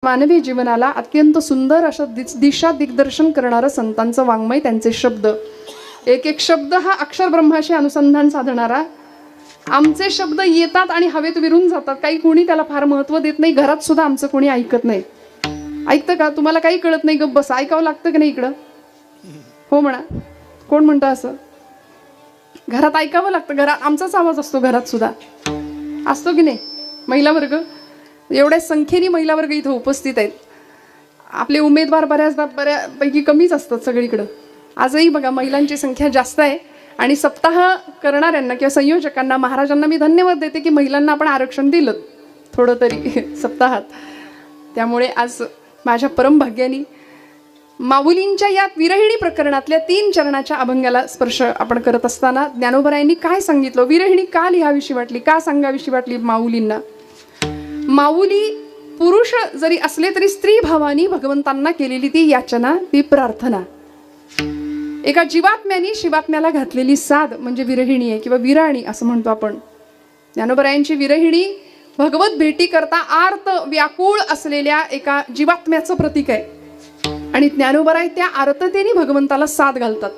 मानवी जीवनाला अत्यंत सुंदर असं दिशा दिग्दर्शन करणारं संतांचं वाङ्मय, त्यांचे शब्द, एक एक शब्द हा अक्षर ब्रह्माशी अनुसंधान साधणारा. आमचे शब्द येतात आणि हवेत विरून जातात. काही कोणी त्याला फार महत्त्व देत नाही. घरात सुद्धा आमचं कोणी ऐकत नाही. ऐकतं का? तुम्हाला काही कळत नाही, गप्प बस. ऐकावं लागतं की नाही इकडं? हो म्हणा. कोण म्हणतं असं? घरात ऐकावं लागतं. घरात आमचाच आवाज असतो. घरात सुद्धा असतो की नाही? महिला वर्ग, एवढ्या संख्येने महिला वर्ग इथं उपस्थित आहेत. आपले उमेदवार बऱ्यापैकी कमीच असतात सगळीकडं. आजही बघा महिलांची संख्या जास्त आहे. आणि सप्ताह करणाऱ्यांना किंवा संयोजकांना, महाराजांना मी धन्यवाद देते की महिलांना आपण आरक्षण दिलं थोडं तरी सप्ताहात. त्यामुळे आज माझ्या परमभाग्यानी माऊलींच्या या विरहिणी प्रकरणातल्या 3 चरणाच्या अभंगाला स्पर्श आपण करत असताना ज्ञानोबरायांनी काय सांगितलं, विरहिणी का लिहावीशी वाटली, का सांगावीशी वाटली माऊलींना. माऊली पुरुष जरी असले तरी स्त्री भावानी भगवंतांना केलेली ती याचना, ती प्रार्थना. एका जीवात्म्यानी शिवात्म्याला घातलेली साध म्हणजे विरहिणी आहे किंवा विराणी असं म्हणतो आपण. ज्ञानोबरायांची विरहिणी भगवत भेटी करता आर्त व्याकुळ असलेल्या एका जीवात्म्याचं प्रतीक आहे. आणि ज्ञानोबराय त्या आर्ततेने भगवंताला साथ घालतात.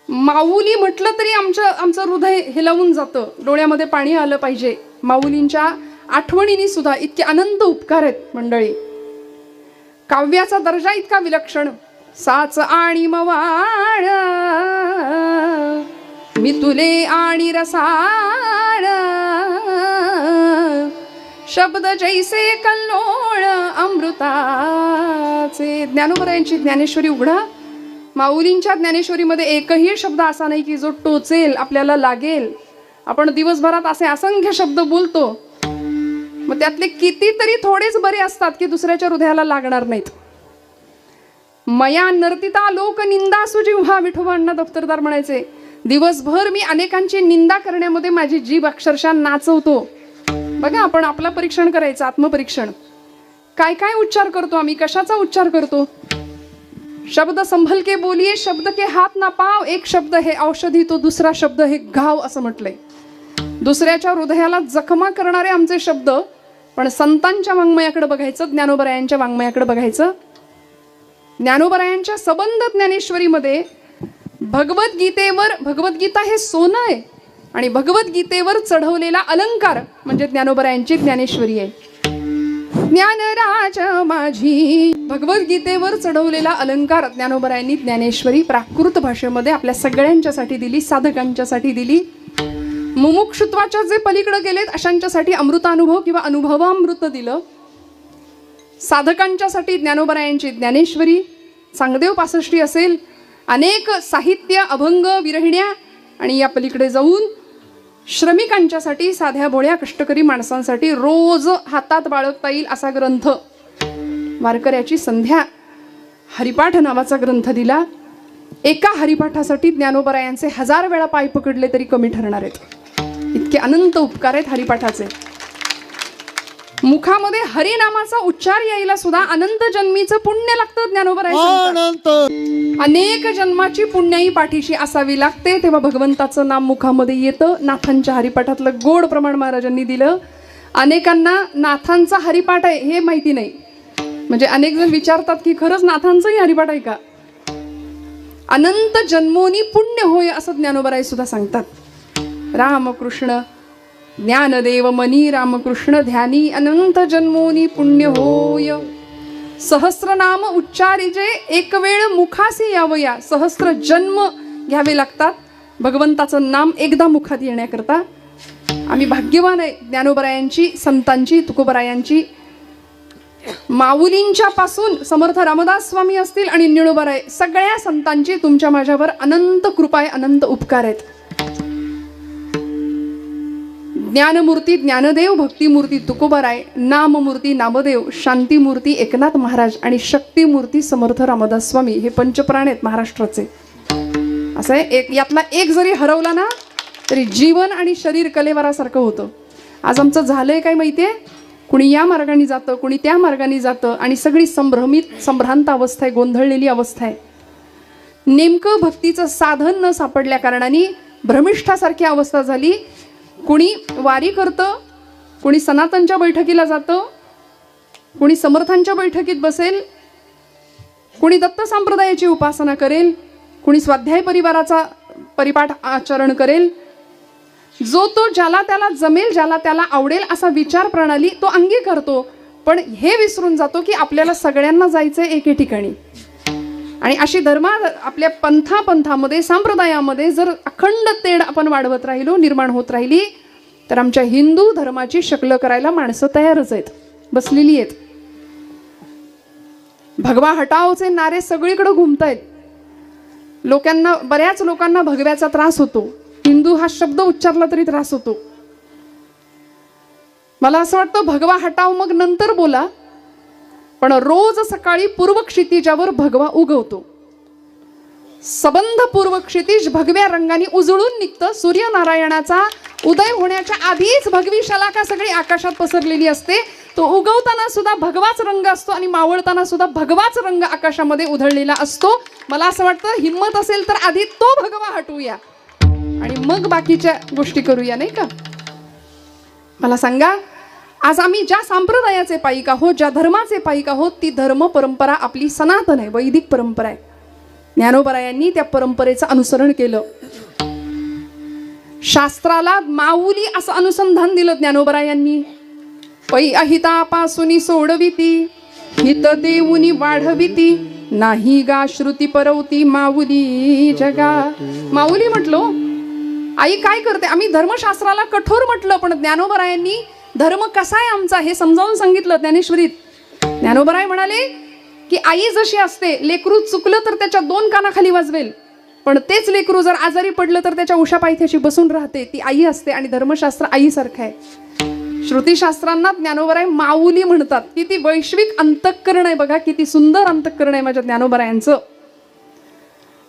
माऊली म्हटलं तरी आमचं हृदय हेलावून जातं, डोळ्यामध्ये पाणी आलं पाहिजे. माऊलींच्या आठवणींनी सुद्धा इतके अनंत उपकार आहेत मंडळी. काव्याचा दर्जा इतका विलक्षण. साच आणि मवाळ मी तुले आणि रसाळ, शब्द जैसे कल्लोळ अमृताचे. ज्ञानोबरायांची ज्ञानेश्वरी उघडा. माऊलींच्या ज्ञानेश्वरीमध्ये एकही शब्द असा नाही की जो टोचेल, आपल्याला लागेल. आपण दिवसभरात असे असंख्य शब्द बोलतो, मग त्यातले कितीतरी थोडेच बरे असतात की दुसऱ्याच्या हृदयाला लागणार नाहीत. मया नर्तिता लोक निंदा सुजिव्हा, विठोबांना दफ्तरदार म्हणायचे. दिवसभर मी अनेकांची निंदा करण्यामध्ये माझी जीभ अक्षरशः नाचवतो. बघा, आपण आपलं परीक्षण करायचं, आत्मपरीक्षण. काय काय उच्चार करतो आम्ही, कशाचा उच्चार करतो. शब्द संभल के बोलिये, शब्द के हात ना पाव. एक शब्द हे औषधी, तो दुसरा शब्द हे घाव असं म्हटलंय. दुसऱ्याच्या हृदयाला जखमा करणारे आमचे शब्द. पण संतांच्या वाङ्मयाकडे बघायचं, ज्ञानोबरायांच्या वाङ्मयाकडे बघायचं. ज्ञानोबरायांच्या सबंध ज्ञानेश्वरीमध्ये भगवद्गीतेवर, भगवद्गीता हे सोनं आहे आणि भगवद्गीतेवर चढवलेला अलंकार म्हणजे ज्ञानोबरायांची ज्ञानेश्वरी आहे. ज्ञानराज माझी, भगवद्गीतेवर चढवलेला अलंकार ज्ञानोबरायांनी ज्ञानेश्वरी प्राकृत भाषेमध्ये आपल्या सगळ्यांच्यासाठी दिली, साधकांच्यासाठी दिली. मुमुक्षुत्वाच्या जे पलीकडे गेलेत अशांच्यासाठी अमृतानुभव किंवा अनुभवामृत दिलं. साधकांच्यासाठी ज्ञानोबरायांची ज्ञानेश्वरी, चांगदेव पासष्टी असेल, अनेक साहित्य, अभंग, विरहिण्या. आणि या पलीकडे जाऊन श्रमिकांच्यासाठी, साध्या भोळ्या कष्टकरी माणसांसाठी रोज हातात बाळगता येईल असा ग्रंथ, वारकऱ्याची संध्या, हरिपाठ नावाचा ग्रंथ दिला. एका हरिपाठासाठी ज्ञानोबरायांचे 1000 वेळा पाय पकडले तरी कमी ठरणार आहेत. इतके अनंत उपकार आहेत हरिपाठाचे. मुखामध्ये हरिनामाचा उच्चार यायला सुद्धा अनंत जन्मीचं पुण्य लागतं. ज्ञानोबराय अनेक जन्माची पुण्याई पाठीशी असावी लागते, तेव्हा भगवंताचं नाम मुखामध्ये येतं. नाथांच्या हरिपाठातलं गोड प्रमाण महाराजांनी दिलं. अनेकांना नाथांचा हरिपाठ आहे हे माहिती नाही. म्हणजे अनेक जण विचारतात की खरंच नाथांचंही हरिपाठ आहे का. अनंत जन्मोनी पुण्य होय असं ज्ञानोबराय सुद्धा सांगतात. रामकृष्ण ज्ञानदेव मनी, रामकृष्ण ध्यानी, अनंत जन्मोनी पुण्य होय. सहस्रनाम उच्चारिजे, एक वेळ मुखासी यावया. सहस्र जन्म घ्यावे लागतात भगवंताचं नाम एकदा मुखात येण्याकरता. आम्ही भाग्यवान आहे ज्ञानोबरायांची, संतांची, तुकोबरायांची. माऊलींच्या पासून समर्थ रामदास स्वामी असतील आणि ज्ञानोबराय, सगळ्या संतांची तुमच्या माझ्यावर अनंत कृपा आहे, अनंत उपकार आहेत. ज्ञानमूर्ती ज्ञानदेव, भक्तिमूर्ती तुकोबराय, नाममूर्ती नामदेव, शांतीमूर्ती एकनाथ महाराज आणि शक्तिमूर्ती समर्थ रामदास स्वामी. हे पंचप्राण आहेत महाराष्ट्राचे. असं आहे, यातला एक जरी हरवला ना तरी जीवन आणि शरीर कलेवरासारखं होतं. आज आमचं झालंय काय माहितीये, कुणी या मार्गाने जातं, कुणी त्या मार्गाने जातं आणि सगळी संभ्रांत अवस्था आहे, गोंधळलेली अवस्था आहे. नेमकं भक्तीचं साधन न सापडल्या कारणाने भ्रमिष्ठासारखी अवस्था झाली. कुणी वारी करतं, कोणी सनातनच्या बैठकीला जातं, कोणी समर्थांच्या बैठकीत बसेल, कोणी दत्त संप्रदायाची उपासना करेल, कोणी स्वाध्याय परिवाराचा परिपाठ आचरण करेल. जो तो ज्याला त्याला जमेल, ज्याला त्याला आवडेल असा विचार प्रणाली तो अंगी करतो. पण हे विसरून जातो की आपल्याला सगळ्यांना जायचंय एके ठिकाणी. आणि अशी आपल्या पंथामध्ये संप्रदायामध्ये जर अखंड तेढ आपण वाढवत राहिलो, निर्माण होत राहिली, तर आमच्या हिंदू धर्माची शक्ल करायला माणसं तयारच आहेत, बसलेली आहेत. भगवा हटावचे नारे सगळीकडे घुमतायत. बऱ्याच लोकांना भगव्याचा त्रास होतो. हिंदू हा शब्द उच्चारला तरी त्रास होतो. मला असं वाटतं भगवा हटाव मग नंतर बोला, पण रोज सकाळी पूर्व क्षितिजावर भगवा उगवतो. सबंध पूर्व क्षितिज भगव्या रंगाने उजळून निघतं. सूर्यनारायणाचा उदय होण्याच्या आधीच भगवी शलाका सगळी आकाशात पसरलेली असते. तो उगवताना सुद्धा भगवाच रंग असतो आणि मावळताना सुद्धा भगवाच रंग आकाशामध्ये उधळलेला असतो. मला असं वाटतं हिम्मत असेल तर आधी तो भगवा हटवूया आणि मग बाकीच्या गोष्टी करूया, नाही का? मला सांगा, आज आम्ही ज्या संप्रदायाचे पाईक आहोत, ज्या धर्माचे पाईक आहोत, ती धर्म परंपरा आपली सनातन आहे, वैदिक परंपरा आहे. ज्ञानोबरायांनी त्या परंपरेचं अनुसरण केलं. शास्त्राला माऊली असं अनुसंधान दिलं ज्ञानोबरायांनी. पै अहितापासून सोडविती, हित देऊनी वाढविती, नाही गा श्रुती परवती माऊली जगा. माऊली म्हटलो, आई काय करते? आम्ही धर्मशास्त्राला कठोर म्हटलं, पण ज्ञानोबरायांनी धर्म कसा आहे आमचा हे समजावून सांगितलं ज्ञानेश्वरीत. ज्ञानोबराय म्हणाले की आई जशी असते, लेकरू चुकलं तर त्याच्या 2 कानाखाली वाजवेल, पण तेच लेकरू जर आजारी पडलं तर त्याच्या उशा पायथ्याशी बसून राहते. ती आई असते आणि धर्मशास्त्र आईसारखं आहे. श्रुतीशास्त्रांना ज्ञानोबराय माऊली म्हणतात. किती वैश्विक अंतःकरण आहे बघा, किती सुंदर अंतःकरण आहे माझ्या ज्ञानोबरायांचं.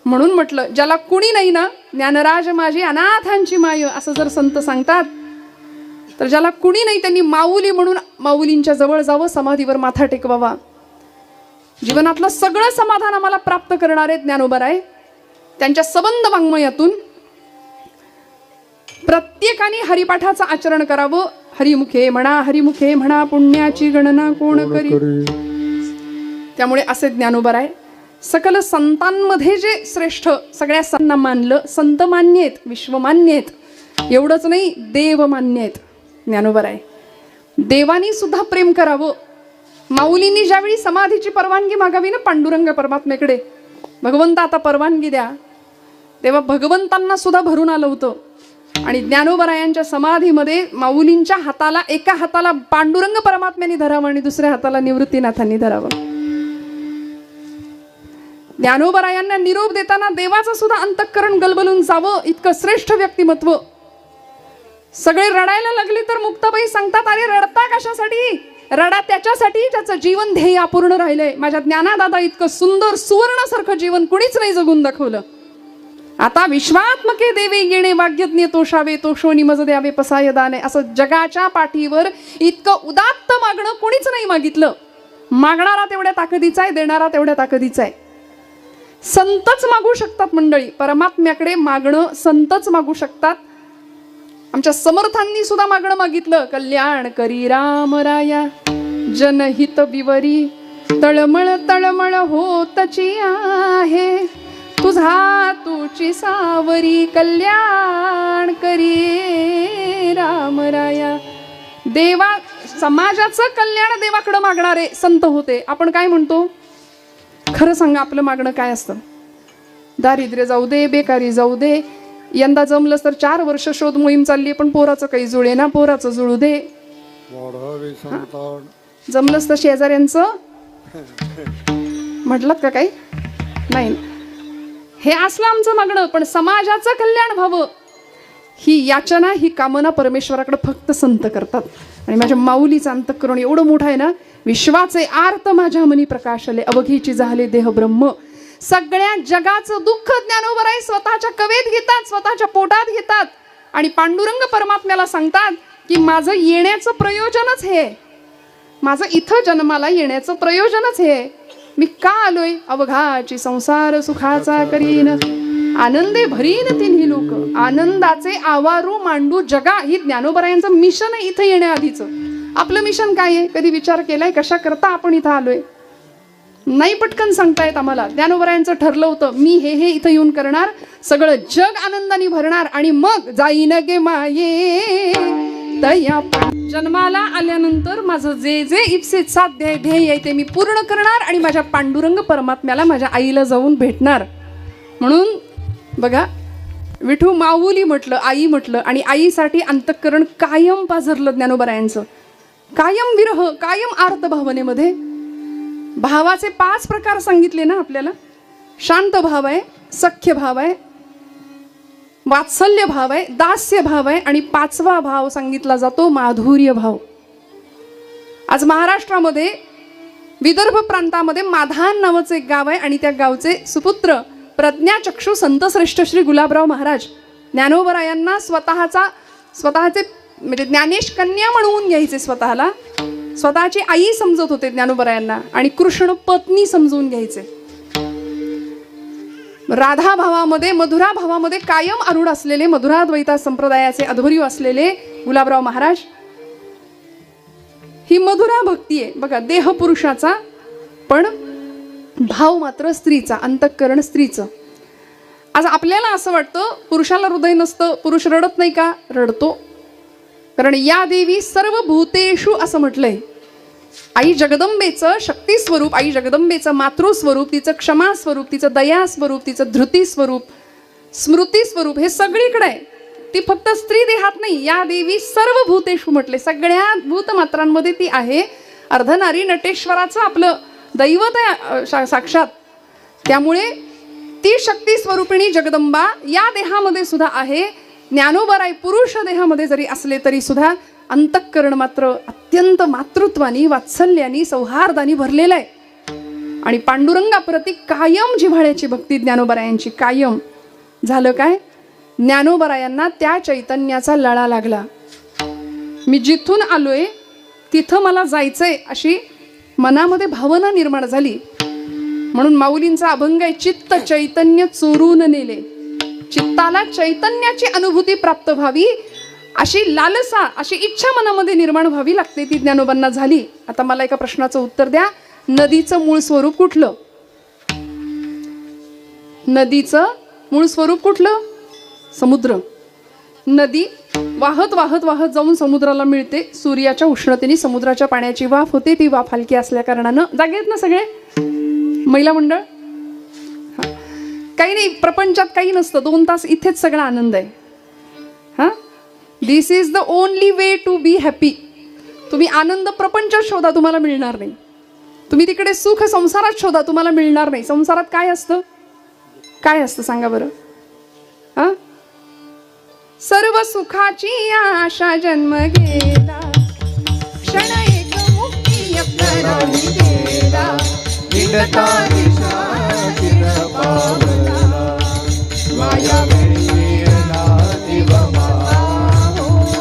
म्हणून म्हटलं, ज्याला कुणी नाही ना, ज्ञानराज माझी अनाथांची माय असं जर संत सांगतात, तर ज्याला कुणी नाही त्यांनी माऊली म्हणून माऊलींच्या जवळ जावं, समाधीवर माथा टेकवावा. जीवनातलं सगळं समाधान आम्हाला प्राप्त करणारे ज्ञानोबराय. त्यांच्या सबंध वाङ्मयातून प्रत्येकाने हरिपाठाचं आचरण करावं. हरिमुखे म्हणा पुण्याची गणना कोण करी. त्यामुळे असे ज्ञानोबराय सकल संतांमध्ये जे श्रेष्ठ, सगळ्या संतांना मानलं. संत मान्य आहेत, विश्वमान्य आहेत, एवढंच नाही देव मान्य आहेत ज्ञानोबराय. देवानी सुद्धा प्रेम करावं. माऊलींनी ज्यावेळी समाधीची परवानगी मागावी ना पांडुरंग परमात्म्याकडे, भगवंत आता परवानगी द्या, तेव्हा भगवंतांना सुद्धा भरून आलं होतं. आणि ज्ञानोबरायांच्या समाधीमध्ये माऊलींच्या हाताला, एका हाताला पांडुरंग परमात्म्याने धरावं आणि दुसऱ्या हाताला निवृत्तीनाथांनी धरावं. ज्ञानोबरायांना निरोप देताना देवाचं सुद्धा अंतःकरण गलबलून जावं, इतकं श्रेष्ठ व्यक्तिमत्व. सगळे रडायला लागले तर मुक्ताबाई सांगतात, अरे रडता कशासाठी? रडा त्याच्यासाठी ज्याचं जीवन ध्येय अपूर्ण राहिलंय. माझ्या ज्ञानादादा इतकं सुंदर सुवर्णासारखं जीवन कुणीच नाही जगून दाखवलं. आता विश्वात्मके देवे येणे वाग्यज्ञ तोषावे, तोषोनी मज द्यावे पसाय दाने. असं जगाच्या पाठीवर इतकं उदात्त मागणं कोणीच नाही मागितलं. मागणारा तेवढ्या ताकदीचा आहे, देणारा तेवढ्या ताकदीचा आहे. संतच मागू शकतात मंडळी, परमात्म्याकडे मागणं संतच मागू शकतात. आमच्या समर्थांनी सुद्धा मागणं मागितलं. कल्याण करी रामराया, जनहित विवरी, तळमळ तळमळ होतची आहे, तुझी सावरी, कल्याण करी रामराया. देवा समाजाचं कल्याण देवाकडे मागणारे संत होते. आपण काय म्हणतो? खरं सांगा, आपलं मागणं काय असतं? दारिद्र्य जाऊ दे, बेकारी जाऊ दे, यंदा जमलंच तर 4 वर्ष शोध मोहीम चालली, पण पोराचं काही जुळे ना, पोराचं जुळू दे. जमलंच तर शेजाऱ्यांचं म्हटलं का काही नाही. हे असलं आमचं मागणं. पण समाजाचं कल्याण व्हावं ही याचना, ही कामना परमेश्वराकडे फक्त संत करतात. आणि माझ्या माऊलीचं अंतःकरण एवढं मोठं आहे ना, विश्वाचे आर्त माझ्या मनी प्रकाशले, अवघीची झाले देह ब्रह्म. सगळ्या जगाचं दुःख ज्ञानोबराय स्वतःच्या कवेत घेतात, स्वतःच्या पोटात घेतात आणि पांडुरंग परमात्म्याला सांगतात की माझं येण्याचं प्रयोजनच हे, माझं इथं जन्माला येण्याचं प्रयोजनच हे. मी का आलोय? अवघाची संसार सुखाचा करीन, आनंदे भरीन तिन्ही लोक, आनंदाचे आवारू मांडू जगा. ही ज्ञानोबरायांचं मिशन आहे इथं येण्याआधीचं. आपलं मिशन काय आहे? कधी विचार केलाय कशा करता आपण इथं आलोय? नाही पटकन सांगतायत आम्हाला. ज्ञानोबरायांचं ठरलं होतं, मी हे इथं येऊन करणार, सगळं जग आनंदाने भरणार आणि मग जाईन गे माये तया. जन्माला आल्यानंतर माझं जे जे इप्सित साध्य ध्येय आहे ते मी पूर्ण करणार आणि माझ्या पांडुरंग परमात्म्याला, माझ्या आईला जाऊन भेटणार. म्हणून बघा, विठू माऊली म्हटलं, आई म्हटलं, आणि आईसाठी अंतःकरण कायम पाझरलं ज्ञानोबरायांचं. कायम विरह, कायम आर्त भावनेमध्ये. भावाचे 5 प्रकार सांगितले ना आपल्याला. शांत भाव आहे, सख्य भाव आहे, वात्सल्य भाव आहे, दास्य भाव आहे, आणि 5वा भाव सांगितला जातो माधुर्य भाव. आज महाराष्ट्रामध्ये विदर्भ प्रांतामध्ये माधान नावाचं एक गाव आहे आणि त्या गावचे सुपुत्र प्रज्ञाचक्षु संतश्रेष्ठ श्री गुलाबराव महाराज ज्ञानोबरायांना स्वतःचे म्हणजे ज्ञानेश कन्या म्हणून घ्यायचे. स्वतःची आई समजत होते ज्ञानोबरायांना आणि कृष्ण पत्नी समजून घ्यायचे. राधा भावामध्ये, मधुरा भावामध्ये कायम आरूढ असलेले, मधुराद्वैता संप्रदायाचे अध्वर्यू असलेले गुलाबराव महाराज. ही मधुरा भक्ती आहे बघा, देह पुरुषाचा पण भाव मात्र स्त्रीचा, अंतःकरण स्त्रीचं. आज आपल्याला असं वाटतं पुरुषाला हृदय नसतं, पुरुष रडत नाही का? रडतो. कारण या देवी सर्व भूतेषु असं म्हटलंय. आई जगदंबेचं शक्ती स्वरूप, आई जगदंबेचं मातृस्वरूप, तिचं क्षमा स्वरूप, तिचं दया स्वरूप, तिचं धृती स्वरूप, स्मृती स्वरूप हे सगळीकडे आहे. ती फक्त स्त्री देहात नाही. या देवी सर्व भूतेषु म्हटले, सगळ्या भूतमात्रांमध्ये ती आहे. अर्धनारी नटेश्वराचं आपलं दैवत आहे साक्षात. त्यामुळे ती शक्ती स्वरूपिणी जगदंबा या देहामध्ये सुद्धा आहे. ज्ञानोबराय पुरुष देहामध्ये जरी असले तरी सुद्धा अंतःकरण मात्र अत्यंत मातृत्वानी, वात्सल्यानी, सौहार्दानी भरलेलं आहे. आणि पांडुरंगाप्रती कायम जिव्हाळ्याची भक्ती ज्ञानोबरायांची कायम. झालं काय? ज्ञानोबरायांना त्या चैतन्याचा लळा लागला. मी जिथून आलोय तिथं मला जायचंय अशी मनामध्ये भावना निर्माण झाली. म्हणून माऊलींचा अभंग आहे, चित्त चैतन्य चोरून नेले. चित्ताला चैतन्याची अनुभूती प्राप्त व्हावी अशी लालसा, अशी इच्छा मनामध्ये निर्माण व्हावी लागते. ती ज्ञानोबांना झाली. आता मला एका प्रश्नाचं उत्तर द्या. नदीचं मूळ स्वरूप कुठलं? नदीचं मूळ स्वरूप कुठलं? समुद्र. नदी वाहत वाहत वाहत जाऊन समुद्राला मिळते. सूर्याच्या उष्णतेने समुद्राच्या पाण्याची वाफ होते. ती वाफ हलकी असल्या कारणानं जागेत ना सगळे महिला मंडळ. काही नाही, प्रपंचात काही नसतं. 2 तास इथेच सगळा आनंद आहे. हा, this is the only way to be happy. तुम्ही आनंद प्रपंचात शोधा, तुम्हाला मिळणार नाही. तुम्ही तिकडे सुख संसारात शोधा, तुम्हाला मिळणार नाही. संसारात काय असतं? काय असतं सांगा बरं? हा, सर्व सुखाची आशा जन्म गेला, क्षण एक मुक्ती अप्राणी गेला, विडता दिशा चिर पावला, माया वेशीला जीव माला,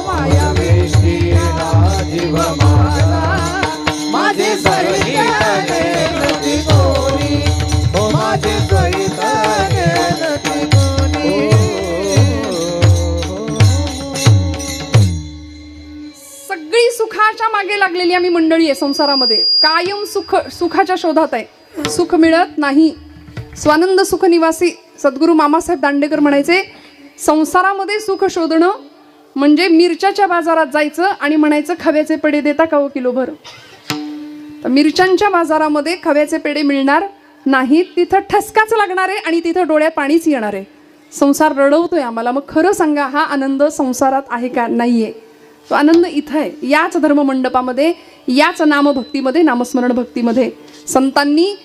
माया वेशीला जीव माला, माझे सहित नदी कोणी, हो माझे सहित नदी कोणी. सगळी सुखाच्या मागे लागलेली आम्ही मंडळी आहे संसारामध्ये. कायम सुखाच्या शोधात आहे. सुख मिळत नाही. स्वानंद सुख निवासी सद्गुरू मामासाहेब दांडेकर म्हणायचे, संसारामध्ये सुख शोधणं म्हणजे मिरच्याच्या बाजारात जायचं आणि म्हणायचं खव्याचे पेढे देता का हो किलोभर. तर मिरच्यांच्या बाजारामध्ये खव्याचे पेढे मिळणार नाहीत. तिथं ठसकाच लागणार आहे आणि तिथं डोळ्यात पाणीच येणार आहे. संसार रडवतोय आम्हाला. मग खरं सांगा, हा आनंद संसारात आहे का? नाहीये. तो आनंद इथं आहे, याच धर्ममंडपामध्ये, याच नामभक्तीमध्ये, नामस्मरण भक्तीमध्ये. संतांनी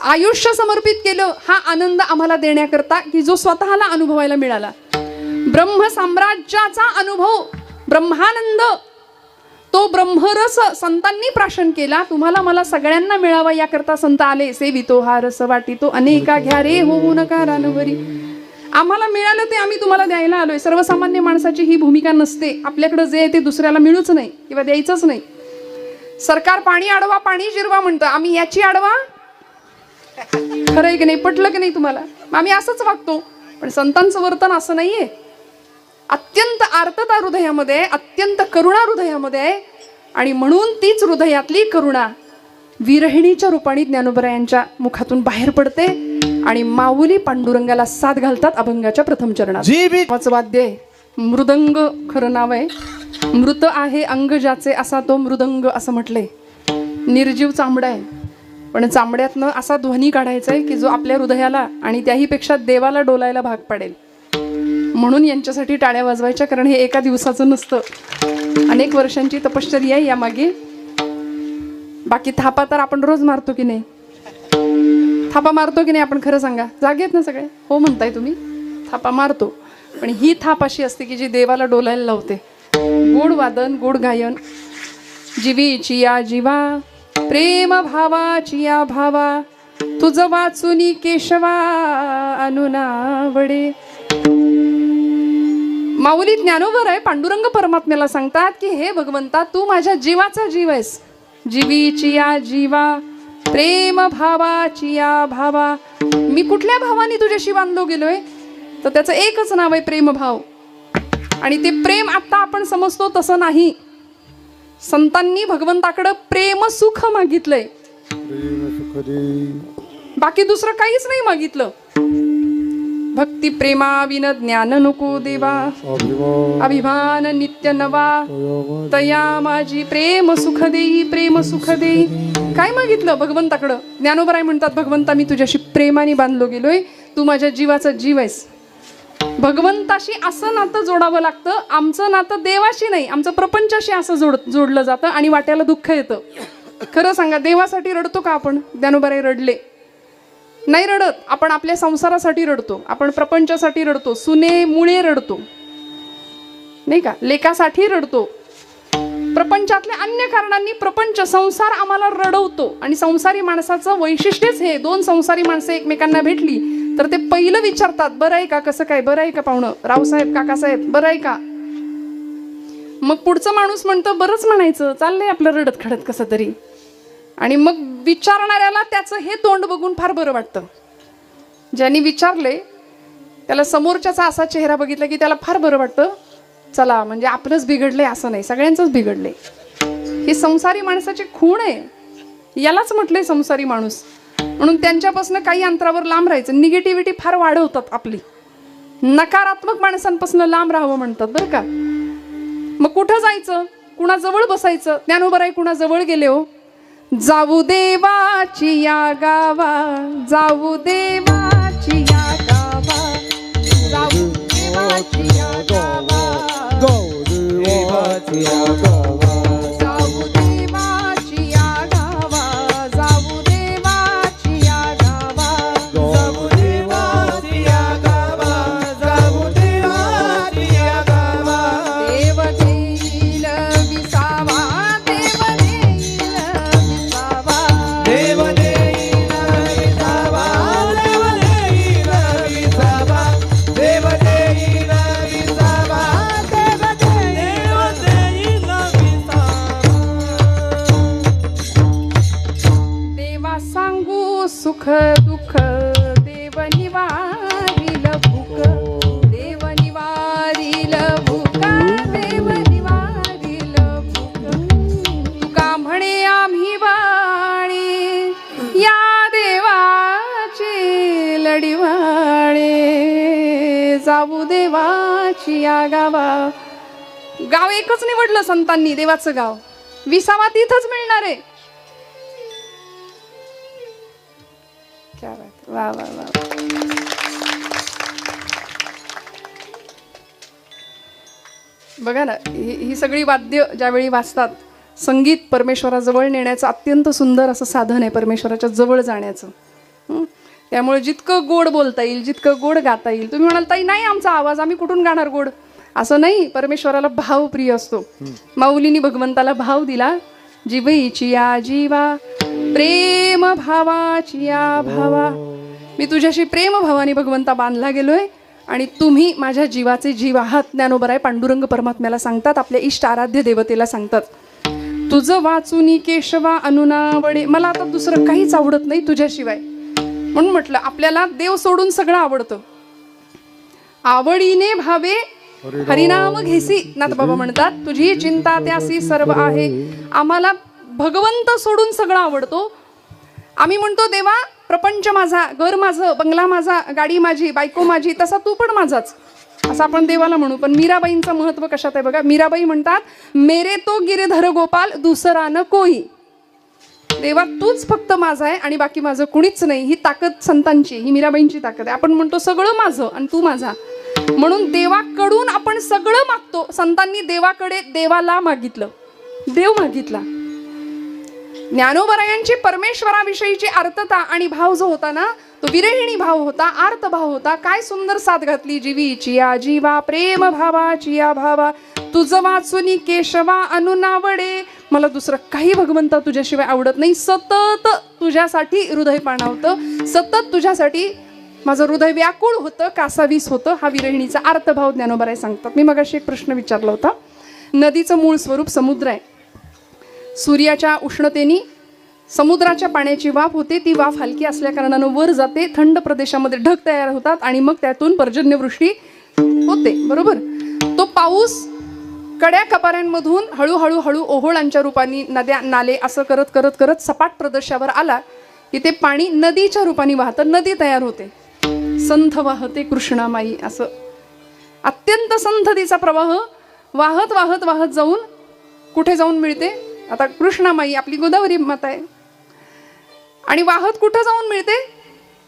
आयुष्य समर्पित केलं हा आनंद आम्हाला देण्याकरता, की जो स्वतःला अनुभवायला मिळाला. ब्रह्म साम्राज्याचा अनुभव, ब्रह्मानंद, तो ब्रह्मरस संतांनी प्राशन केला. तुम्हाला मला सगळ्यांना मिळावा याकरता संत आले. सेवितो हा रस वाटितो अनेका घ्या रे होऊ नका रानवरी. आम्हाला मिळालं ते आम्ही तुम्हाला द्यायला आलोय. सर्वसामान्य माणसाची ही भूमिका नसते. आपल्याकडे जे आहे ते दुसऱ्याला मिळूच नाही किंवा द्यायचंच नाही. सरकार पाणी अडवा, पाणी जिरवा म्हणतं. आम्ही याची अडवा. खरं आहे की नाही? पटलं की नाही तुम्हाला? आम्ही असंच वागतो. पण संतांचं वर्तन असं नाहीये. अत्यंत आर्तता हृदयामध्ये, अत्यंत करुणा हृदयामध्ये आहे. आणि म्हणून तीच हृदयातली करुणा विरहिणीच्या रूपाने ज्ञानोबरायांच्या मुखातून बाहेर पडते आणि माऊली पांडुरंगाला साथ घालतात अभंगाच्या प्रथम चरणात. वाद्य आहे मृदंग, खरं नाव आहे. मृत आहे अंग ज्याचे असा तो मृदंग असं म्हटलंय. निर्जीव चांबडा आहे, पण चांबड्यातनं असा ध्वनी काढायचा आहे की जो आपल्या हृदयाला आणि त्याहीपेक्षा देवाला डोलायला भाग पाडेल. म्हणून यांच्यासाठी टाळ्या वाजवायच्या, कारण हे एका दिवसाचं नसतं, अनेक वर्षांची तपश्चर्या आहे यामागे. बाकी थापा तर आपण रोज मारतो की नाही? थापा मारतो की नाही आपण? खरं सांगा, जागेत ना सगळे? हो म्हणताय तुम्ही. थापा मारतो, पण ही थाप अशी असते की जी देवाला डोलायला लावते. गोड वादन, गोड गायन. जीवीची या जीवा, प्रेम भावाची या भावा, तुझं वाचुनी केशवा अनुनावडे. माऊली ज्ञानोबर आहे पांडुरंग परमात्म्याला सांगतात की हे भगवंता, तू माझ्या जीवाचा जीव आहेस. जीवीची या जीवा, प्रेम भावाची या भावा. मी कुठल्या भावाने तुझ्याशी बांधलो गेलोय? तर त्याचं एकच नाव आहे प्रेमभाव. आणि ते प्रेम आता आपण समजतो तसं नाही. संतांनी भगवंताकडं प्रेम सुख मागितलंय, बाकी दुसरं काहीच नाही मागितलं. भक्ती प्रेमा विन ज्ञान नको देवा, अभिमान नित्य नवा, तया माझी प्रेम सुख देई, प्रेम सुख देई. काय मागितलं भगवंताकडं? ज्ञानोबराय म्हणतात, भगवंता मी तुझ्याशी प्रेमाने बांधलो गेलोय, तू माझ्या जीवाचा जीव आहेस. भगवंताशी असं नातं जोडावं लागतं. आमचं नातं देवाशी नाही, आमचं प्रपंचाशी असं जोडलं जातं आणि वाट्याला दुःख येतं. खरं सांगा, देवासाठी रडतो का आपण? ज्ञानोबराय रडले नाही रडत. आपण आपल्या संसारासाठी रडतो, आपण प्रपंचासाठी रडतो, सुने मुळे रडतो नाही का, लेकासाठी रडतो, प्रपंचातल्या अन्य कारणांनी प्रपंच संसार आम्हाला रडवतो. आणि संसारी माणसाचं वैशिष्ट्यच हे, दोन संसारी माणसं एकमेकांना भेटली तर ते पहिलं विचारतात, बरं आहे का, कसं काय, बरं आहे का पाहुणं, रावसाहेब काकासाहेब, बरं आहे का. मग पुढचं माणूस म्हणतं बरंच म्हणायचं, चाललंय आपलं रडत खडत कसं तरी. आणि मग विचारणाऱ्याला त्याचं हे तोंड बघून फार बरं वाटतं. ज्यांनी विचारले त्याला समोरच्याचा असा चेहरा बघितला की त्याला फार बरं वाटतं. चला म्हणजे आपलंच बिघडलंय असं नाही, सगळ्यांचंच बिघडलंय. ही संसारी माणसाची खूण आहे, यालाच म्हटलंय संसारी माणूस. म्हणून त्यांच्यापासून काही अंतरावर लांब राहायचं. निगेटिव्हिटी फार वाढवतात आपली, नकारात्मक माणसांपासून लांब राहावं म्हणतात बरं का. मग कुठं जायचं, कुणाजवळ बसायचं? ज्ञानोबराय कुणाजवळ गेले हो? जाऊ देवाची या गावा, जाऊ देवाची या गावा, जाऊ देवाची या गावा, जाऊ देवाची या गावा, जाऊ देवाची या गावा, जाऊ देवाची या गावा, जाऊ देवाची या गावा, जाऊ देवाची या गावा. देव देईल विसावा, देव देईल विसावा, देव देईल विसावा, देव देईल विसावा, देव देईल विसावा, देव देईल विसावा. देवा सांगू सुख दुःख, देव निवारील भूक, देव निवारील भूक, देव निवारील भूक. तुका म्हणे आम्ही वाणी, या देवाची लढीवाळे, जाऊ देवाची या गावा. गाव एकच निवडलं संतांनी, देवाचं गाव. विसावा तिथंच मिळणार आहे. क्या बात, वा वा वा. बघा ना, ही सगळी वाद्य ज्यावेळी वाजतात, संगीत परमेश्वराजवळ नेण्याचं अत्यंत सुंदर असं साधन आहे, परमेश्वराच्या जवळ जाण्याचं. त्यामुळे जितकं गोड बोलता येईल, जितकं गोड गाता येईल. तुम्ही म्हणाल ताई नाही आमचा आवाज, आम्ही कुठून गाणार गोड? असं नाही, परमेश्वराला भाव प्रिय असतो. माऊलीनी भगवंताला भाव दिला. जीवईची या जीवा, प्रेम भावाची या भावा. मी तुझ्याशी प्रेम भावाने भगवंता बांधला गेलोय आणि तुम्ही माझ्या जीवाचे जीव आहात. ज्ञानोबराय पांडुरंग परमात्म्याला सांगतात, आपल्या इष्ट आराध्य देवतेला सांगतात, तुझं वाचुनी केशवा अनुनावडे. मला आता दुसरं काहीच आवडत नाही तुझ्याशिवाय. म्हणून म्हटलं आपल्याला देव सोडून सगळं आवडतं. आवडीने भावे हरिनाम घेसी नाथबाबा म्हणतात, तुझी चिंता त्यासी सर्व आहे. आम्हाला भगवंत सोडून सगळं आवडतो. आम्ही म्हणतो देवा प्रपंच माझा, घर माझं, बंगला माझा, गाडी माझी, बायको माझी, तसा तू पण माझाच, असं आपण देवाला म्हणू. पण मीराबाईंचं महत्व कशात आहे बघा. मीराबाई म्हणतात, मेरे तो गिरधर गोपाल दुसरा न कोई. देवा तूच फक्त माझा आहे आणि बाकी माझं कुणीच नाही. ही ताकद संतांची, ही मीराबाईंची ताकद आहे. आपण म्हणतो सगळं माझं आणि तू माझा, म्हणून देवाकडून आपण सगळं मागतो. संतांनी देवाकडे देवाला मागितलं, देव मागितला. ज्ञानोबरायांची परमेश्वराविषयीची आर्तता आणि भाव जो होता ना, तो विरहिणी भाव होता, आर्त भाव होता. काय सुंदर साथ घातली, जीवीची या जीवा प्रेम भावाची या भावा, तुझ वाचुनी केशवा अनुनावडे. मला दुसरं काही भगवंता तुझ्याशिवाय आवडत नाही. सतत तुझ्यासाठी हृदय पाणावतं, सतत तुझ्यासाठी माझं हृदय व्याकुळ होतं, कासावीस होतं. हा विरहिणीचा आर्तभाव ज्ञानोबराय सांगतात. मी मगाशी एक प्रश्न विचारला होता. नदीचं मूळ स्वरूप समुद्र आहे. सूर्याच्या उष्णतेने समुद्राच्या पाण्याची वाफ होते. ती वाफ हलकी असल्या कारणानं वर जाते, थंड प्रदेशामध्ये ढग तयार होतात आणि मग त्यातून पर्जन्यवृष्टी होते, बरोबर. तो पाऊस कड्या कपाऱ्यांमधून हळूहळू हळू ओहोळांच्या रूपाने नद्या नाले असं करत करत करत सपाट प्रदेशावर आला की ते पाणी नदीच्या रूपाने वाहतं, नदी तयार होते. संथ वाहते कृष्णामाई, असं अत्यंत संथतेचा प्रवाह वाहत वाहत वाहत जाऊन कुठे जाऊन मिळते. आता कृष्णामाई आपली गोदावरी माता आहे आणि वाहत कुठं जाऊन मिळते,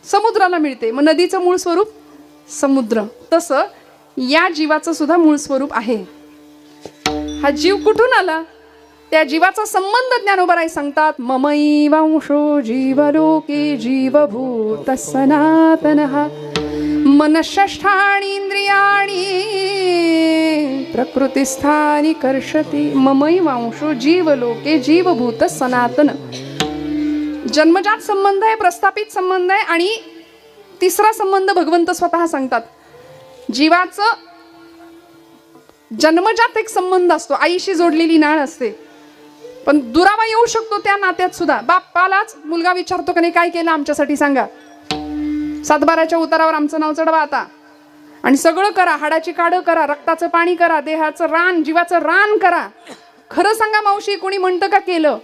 समुद्राला मिळते. मग नदीचं मूळ स्वरूप समुद्र. तसं या जीवाचं सुद्धा मूळ स्वरूप आहे. हा जीव कुठून आला, त्या जीवाचा संबंध ज्ञानोबराय सांगतात. ममई वंशो जीवलोके जीवभूत सनातनः मनःषष्ठाणि इंद्रियाणि प्रकृतिस्थानी कर्षति. ममई वंशो जीवलोके जीवभूत सनातन. जन्मजात संबंध आहे, प्रस्थापित संबंध आहे आणि तिसरा संबंध भगवंत स्वतः सांगतात. जीवाचं जन्मजात एक संबंध असतो, आईशी जोडलेली नाळ असते, पण दुरावा येऊ शकतो त्या नात्यात सुद्धा. बापालाच मुलगा विचारतो का नाही, काय केलं आमच्यासाठी सांगा, सातबाराच्या उतारावर आमचं नाव चढवा आता आणि सगळं करा, हाडाची काढं करा, रक्ताचं पाणी करा, देहाचं रान, जीवाचं रान करा. खरं सांगा मावशी, कोणी म्हणतं का केलं?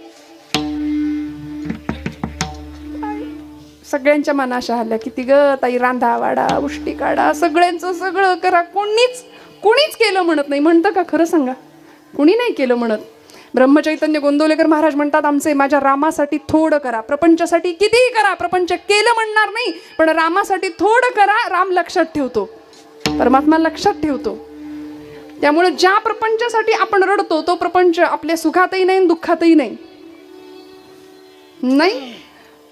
सगळ्यांच्या मनाशा आल्या, किती ग ताई, रांधा वाडा, उष्टी काढा, सगळ्यांचं सगळं करा. कोणीच केलं म्हणत नाही. म्हणतं का? खरं सांगा, कोणी नाही केलं म्हणत. ब्रह्मचैतन्य गोंदवलेकर महाराज म्हणतात, आमचे माझ्या रामासाठी थोडं करा, प्रपंचासाठी कितीही करा, प्रपंच केलं म्हणणार नाही, पण रामासाठी थोडं करा. राम लक्षात ठेवतो, परमात्मा लक्षात ठेवतो. त्यामुळे ज्या प्रपंचासाठी आपण रडतो तो प्रपंच आपल्या सुखातही नाही, दुःखातही नाही.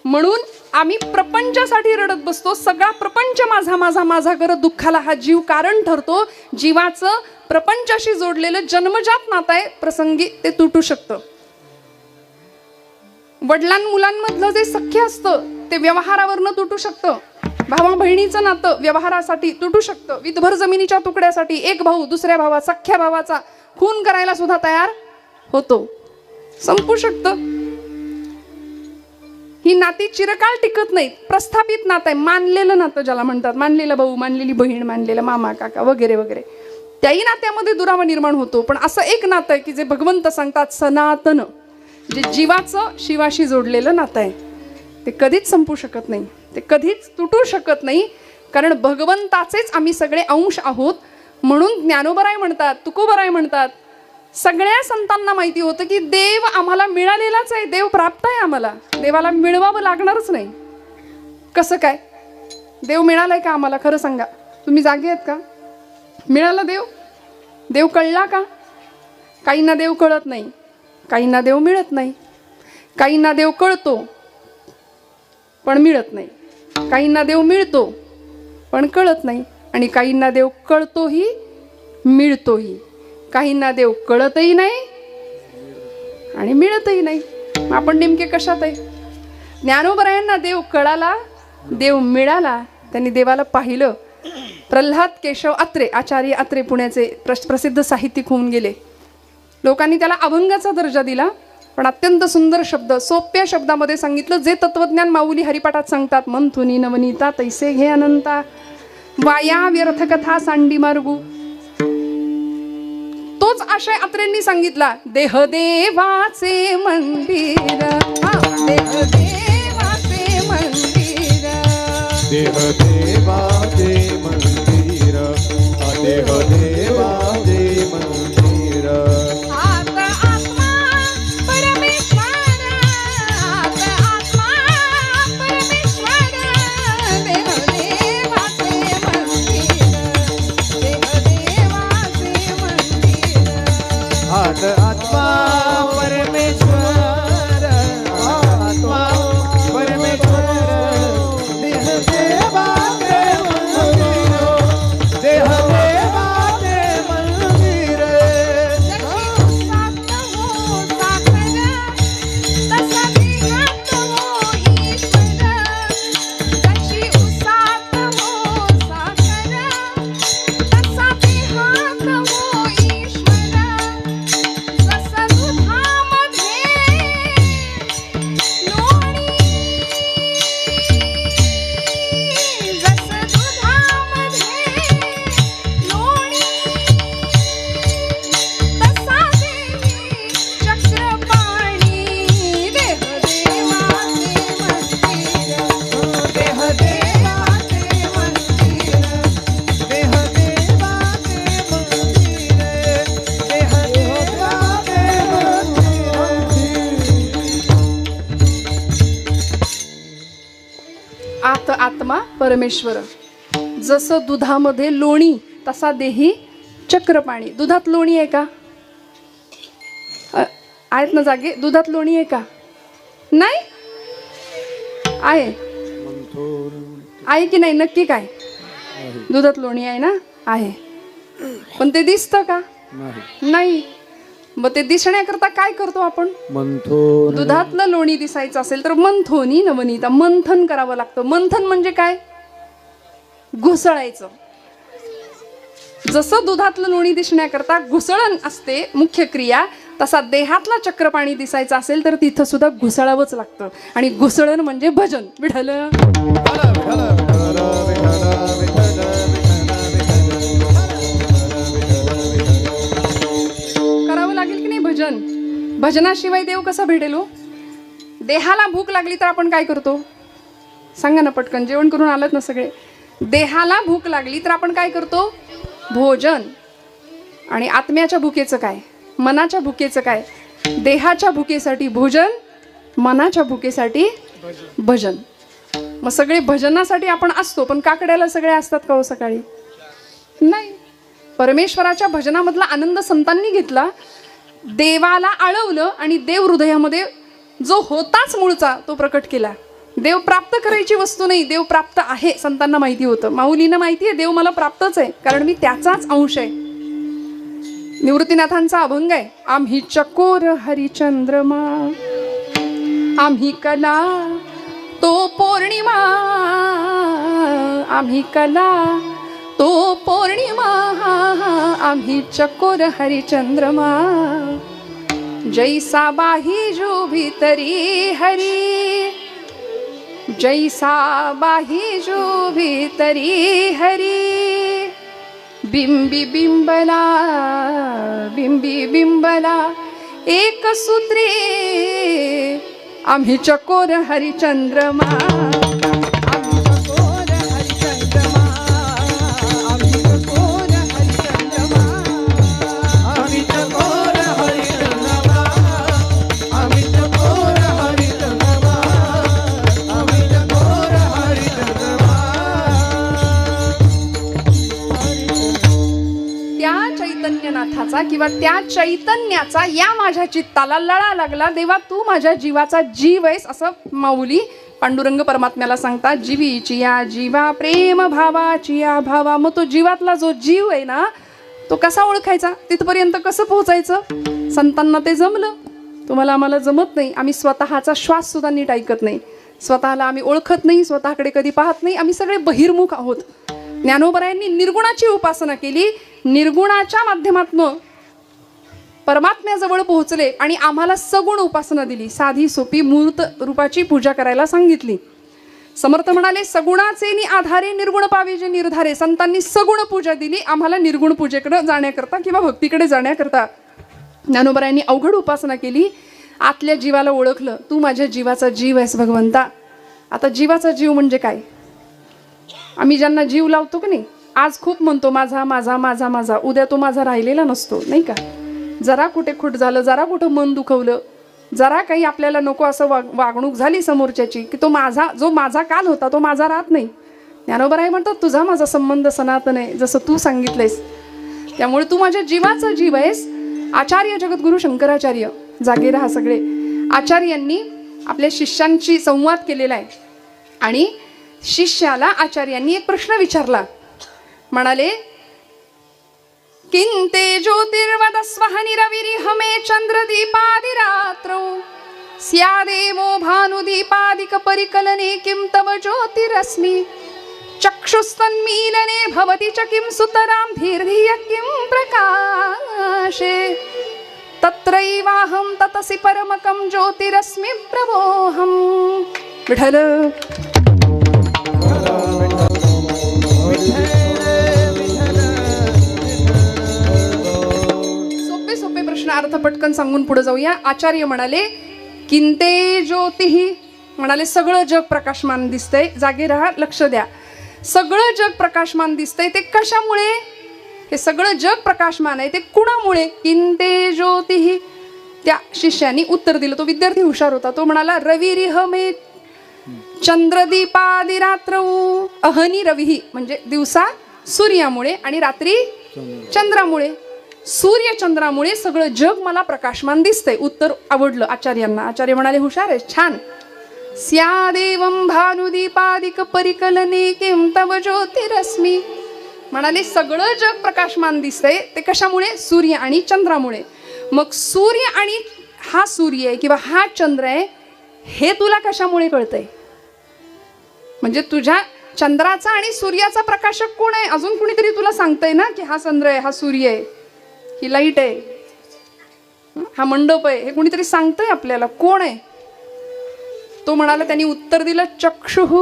म्हणून आम्ही प्रपंचासाठी रडत बसतो. सगळा प्रपंच माझा माझा माझा करत दुःखाला हा जीव कारण ठरतो. जीवाचं प्रपंचाशी जोडलेलं जन्मजात नातं आहे, प्रसंगी ते तुटू शकतं. वडिलां मुलांमधलं जे सख्य असतं ते व्यवहारावरनं तुटू शकतं. भावा बहिणीचं नातं व्यवहारासाठी तुटू शकतं. विधभर जमिनीच्या तुकड्यासाठी एक भाऊ दुसऱ्या भावा, सख्या भावाचा खून करायला सुद्धा तयार होतो, संपू शकतं. ही नाती चिरकाळ टिकत नाहीत. प्रस्थापित नातं आहे, मानलेलं नातं ज्याला म्हणतात, मानलेला भाऊ, मानलेली बहीण, मानलेला मामा काका वगैरे वगैरे, त्याही नात्यामध्ये दुरावा निर्माण होतो. पण असं एक नातं आहे की जे भगवंत सांगतात सनातन, जे जीवाचं शिवाशी जोडलेलं नातं आहे, ते कधीच संपू शकत नाही, ते कधीच तुटू शकत नाही. कारण भगवंताचेच आम्ही सगळे अंश आहोत. म्हणून ज्ञानोबराय म्हणतात, तुकोबराय म्हणतात, सगळ्या संतांना माहिती होतं की देव आम्हाला मिळालेलाच आहे, देव प्राप्त आहे आम्हाला, देवाला मिळवावं लागणारच नाही. कसं काय? देव मिळालाय का आम्हाला? खरं सांगा, तुम्ही जागे आहेत का? मिळालं देव? देव कळला का? काहींना देव कळत नाही, काहींना देव मिळत नाही, काहींना देव कळतो पण मिळत नाही, काहींना देव मिळतो पण कळत नाही, आणि काहींना देव कळतोही मिळतोही. काहींना देव कळतही नाही आणि मिळतही नाही. आपण नेमके कशात आहे? ज्ञानोबरायांना देव कळाला, देव मिळाला, त्यांनी देवाला पाहिलं. प्रल्हाद केशव अत्रे, आचार्य अत्रे पुण्याचे प्रसिद्ध साहित्यिक होऊन गेले. लोकांनी त्याला अभंगाचा दर्जा दिला, पण अत्यंत सुंदर शब्द, सोप्या शब्दामध्ये सांगितलं, जे तत्वज्ञान माऊली हरिपाठात सांगतात. मंथुनी नवनीता तैसे घे अनंता, वाया व्यर्थ कथा सांडी मार्गू, आशय अत्रेंनी सांगितला. देहदेवाचे मंदिर, देहदेवाचे मंदिर, देहदेवाचे मंदिर, देहदेवाचे मंदिर. आत आत्मा परमेश्वर, आत आत्मा परमेश्वर, देहदेवाचे मंदिर, देहदेवाचे मंदिर. आत आत्मा परमेश्वर, आत्मा परमेश्वर, देहदेवाचे मंदिर, देहदेवाचे मंदिर. जशी उसात हो साखर, तसा देहात हो ईश्वर. जशी उसात हो साखर, तसा देहात हो ईश्वर. जसं दुधामध्ये लोणी, जसं दुधामध्ये लोणी, तसा देही चक्रपाणी, देहदेवाचे मंदिर, देहदेवाचे मंदिर, देहदेवाचे मंदिर, देहदेवाचे मंदिर. आत आत्मा परमेश्वर. जसं दुधामध्ये लोणी तसा देही चक्रपाणी. दुधात लोणी आहे का? आहेत ना जागे? दुधात लोणी आहे का? नाही आहे? आहे की नाही? नक्की काय? दुधात लोणी आहे ना? आहे. पण ते दिसतं का? नाही. मग ते दिसण्याकरता काय करतो आपण? मंथन. दुधातलं लोणी दिसायचं असेल तर मंथोनी नवनीता, मंथन करावं लागतं. मंथन म्हणजे काय? घुसळायचं. जसं दुधातलं लोणी दिसण्याकरता घुसळण असते मुख्य क्रिया, तसा देहातला चक्रपाणी दिसायचा असेल तर तिथं सुद्धा घुसळावंच लागतं. आणि घुसळण म्हणजे भजन. विठ्ठल करावं लागेल की नाही भजन? भजनाशिवाय देव कसा भेटेल हो? देहाला भूक लागली तर आपण काय करतो? सांगा ना पटकन, जेवण करून आलात ना सगळे? देहाला भूक लागली तर आपण काय करतो? भोजन. आणि आत्म्याच्या भुकेचं काय? मनाच्या भुकेचं काय? देहाच्या भुकेसाठी भोजन, मनाच्या भुकेसाठी भजन. मग सगळे भजनासाठी आपण असतो, पण काकड्याला सगळे असतात का हो सकाळी? नाही. परमेश्वराच्या भजनामधला आनंद संतांनी घेतला, देवाला आळवलं आणि देव हृदयामध्ये जो होताच मूळचा तो प्रकट केला. देव प्राप्त करायची वस्तू नाही, देव प्राप्त आहे. संतांना माहिती होतं, माऊलींना माहिती आहे देव मला प्राप्तच आहे, कारण मी त्याचाच अंश आहे. निवृत्तीनाथांचा अभंग आहे, आम्ही चकोर हरिचंद्रमा, आम्ही कला तो पौर्णिमा, आम्ही कला तो पौर्णिमा, आम्ही चकोर हरिचंद्रमा. जैसा बाहिजो भीतरी हरी, जैसा बाहिजो भीतरी हरी, बिंबी बिंबला, बिंबी बिंबला एक सूत्रे, आम्ही चकोर हरिचंद्रमा, आम्ही चकोर हरिचंद्रमा, आम्ही चकोर हरिचंद्रमा, आम्ही चकोर हरिचंद्रमा, आम्ही चकोर हरिचंद्रमा, आम्ही चकोर हरिचंद्रमा. त्या चैतन्यनाथाचा किंवा त्या चैतन्याचा या माझ्या चित्ताला लळा लागला, देवा तू माझ्या जीवाचा जीव आहेस, असं माऊली पांडुरंग परमात्म्याला सांगतात. जीवीची या जीवा प्रेम भावाची या भावा. मग तो जीवातला जो जीव आहे ना, तो कसा ओळखायचा? तिथपर्यंत कसं पोहोचायचं? संतांना ते जमलं, तुम्हाला आम्हाला जमत नाही. आम्ही स्वतःचा श्वास सुद्धा नीट ऐकत नाही, स्वतःला आम्ही ओळखत नाही, स्वतःकडे कधी पाहत नाही, आम्ही सगळे बहिर्मुख आहोत. ज्ञानोबरायांनी निर्गुणाची उपासना केली, निर्गुणाच्या माध्यमातून परमात्म्याजवळ पोहोचले आणि आम्हाला सगुण उपासना दिली, साधी सोपी मूर्त रूपाची पूजा करायला सांगितली. समर्थ म्हणाले, सगुणाचे नि आधारे निर्गुण पावे जे निर्धारे. संतांनी सगुण पूजा दिली, आम्हाला निर्गुण पूजेकडे जाण्याकरता किंवा भक्तीकडे जाण्याकरता. ज्ञानोबरायांनी अवघड उपासना केली, आतल्या जीवाला ओळखलं. तू माझ्या जीवाचा जीव आहेस भगवंता. आता जीवाचा जीव म्हणजे काय? आम्ही ज्यांना जीव लावतो की नाही, आज खूप म्हणतो माझा माझा माझा माझा, उद्या तो माझा राहिलेला नसतो, नाही का? जरा कुठे खुट झालं, जरा कुठं मन दुखवलं, जरा काही आपल्याला नको असं वागणूक झाली समोरच्याची, की तो माझा, जो माझा काल होता तो माझा राहत नाही. ज्ञानोबराय म्हणतात तुझा माझा संबंध सनातन आहे, जसं तू सांगितलंयस. त्यामुळे तू माझ्या जीवाचा जीव आहेस. आचार्य जगद्गुरु शंकराचार्य, जागे राहा सगळे, आचार्यांनी आपल्या शिष्यांशी संवाद केलेला आहे. आणि शिष्याला आचार्यांनी एक प्रश्न विचारला. म्हणाले, किंते ज्योतिर्वदस्वहनिरविरिहमे चंद्रदीपादिरात्रौ स्यादेवो भानुदीपादिक परिकलने किं तव ज्योतिरस्मि चक्षुस्तन्मीलने भवति च किं सुतरां धीर्धिय किं प्रकाशे तत्रैवाहं ततसि परमकं ज्योतिरस्मि प्रभोऽहम्. विठ्ठल. सोपे प्रश्न, अर्थ पटकन सांगून पुढे जाऊया. आचार्य म्हणाले, किंते ज्योतिः, म्हणाले सगळं जग प्रकाशमान दिसतंय. जागे राहा, लक्ष द्या. सगळं जग प्रकाशमान दिसतंय, ते कशामुळे? हे सगळं जग प्रकाशमान आहे, ते कुणामुळे? किंते ज्योतिः. त्या शिष्याने उत्तर दिलं. तो विद्यार्थी हुशार होता. तो म्हणाला, रविरिहमे चंद्रदीपादिरात्रौ. अहनी रविही म्हणजे दिवसा सूर्यामुळे आणि रात्री चंद्रामुळे. सूर्य चंद्रामुळे सगळं जग मला प्रकाशमान दिसतंय. उत्तर आवडलं आचार्यांना. आचार्य म्हणाले, हुशार आहे, छान. स्यादेवं भानुदीपादिक परिकलने किं तव ज्योतिरस्मि. म्हणाले सगळं जग प्रकाशमान दिसतंय, ते कशामुळे? सूर्य आणि चंद्रामुळे. मग सूर्य आणि हा सूर्य आहे किंवा हा चंद्र आहे, हे तुला कशामुळे कळतंय? म्हणजे तुझ्या चंद्राचा आणि सूर्याचा प्रकाशक कोण आहे? अजून कुणीतरी तुला सांगतंय ना की हा चंद्र आहे, हा सूर्य आहे, ही लाईट आहे, हा मंडप आहे, हे कुणीतरी सांगतंय आपल्याला. कोण आहे? तो म्हणाला, त्यांनी उत्तर दिलं, चक्षुः,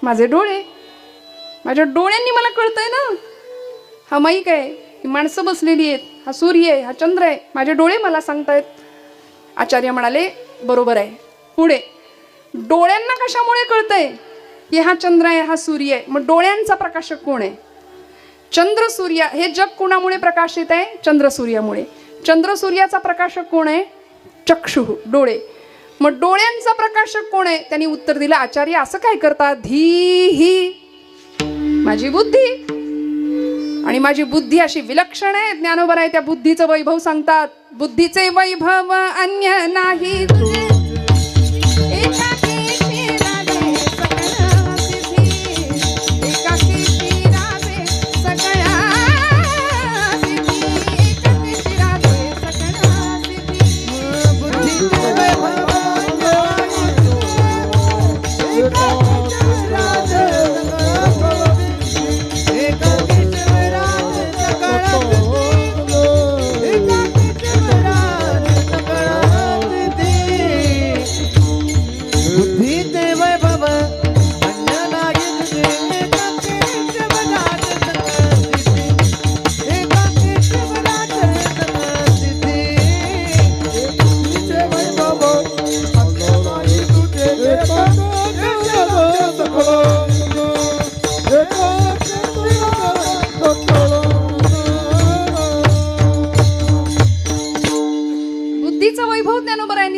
माझे डोळे. माझ्या डोळ्यांनी मला कळतंय ना. हा माईक आहे, ही माणसं बसलेली आहेत, हा सूर्य आहे, हा चंद्र आहे, माझे डोळे मला सांगतायत. आचार्य म्हणाले, बरोबर आहे. पुढे, डोळ्यांना कशामुळे कळतंय की हा चंद्र आहे, हा सूर्य आहे? मग डोळ्यांचा प्रकाशक कोण आहे? चंद्र सूर्य. हे जग कोणामुळे प्रकाशित आहे? चंद्र सूर्यामुळे. चंद्र सूर्याचा प्रकाशक कोण आहे? चक्षुः, डोळे. मग डोळ्यांचा प्रकाशक कोण आहे? त्यांनी उत्तर दिलं, आचार्य असं काय करतात? धीही, माझी बुद्धी. आणि माझी बुद्धी अशी विलक्षण आहे. ज्ञानोबराय त्या बुद्धीचं वैभव सांगतात. बुद्धीचे वैभव अन्य नाही तुझे, एकाकीशी राजे सकळ सिद्धी, एकाकीशी राजे सकळ सिद्धी, एकाकीशी राजे सकळ सिद्धी. बुद्धीचे वैभव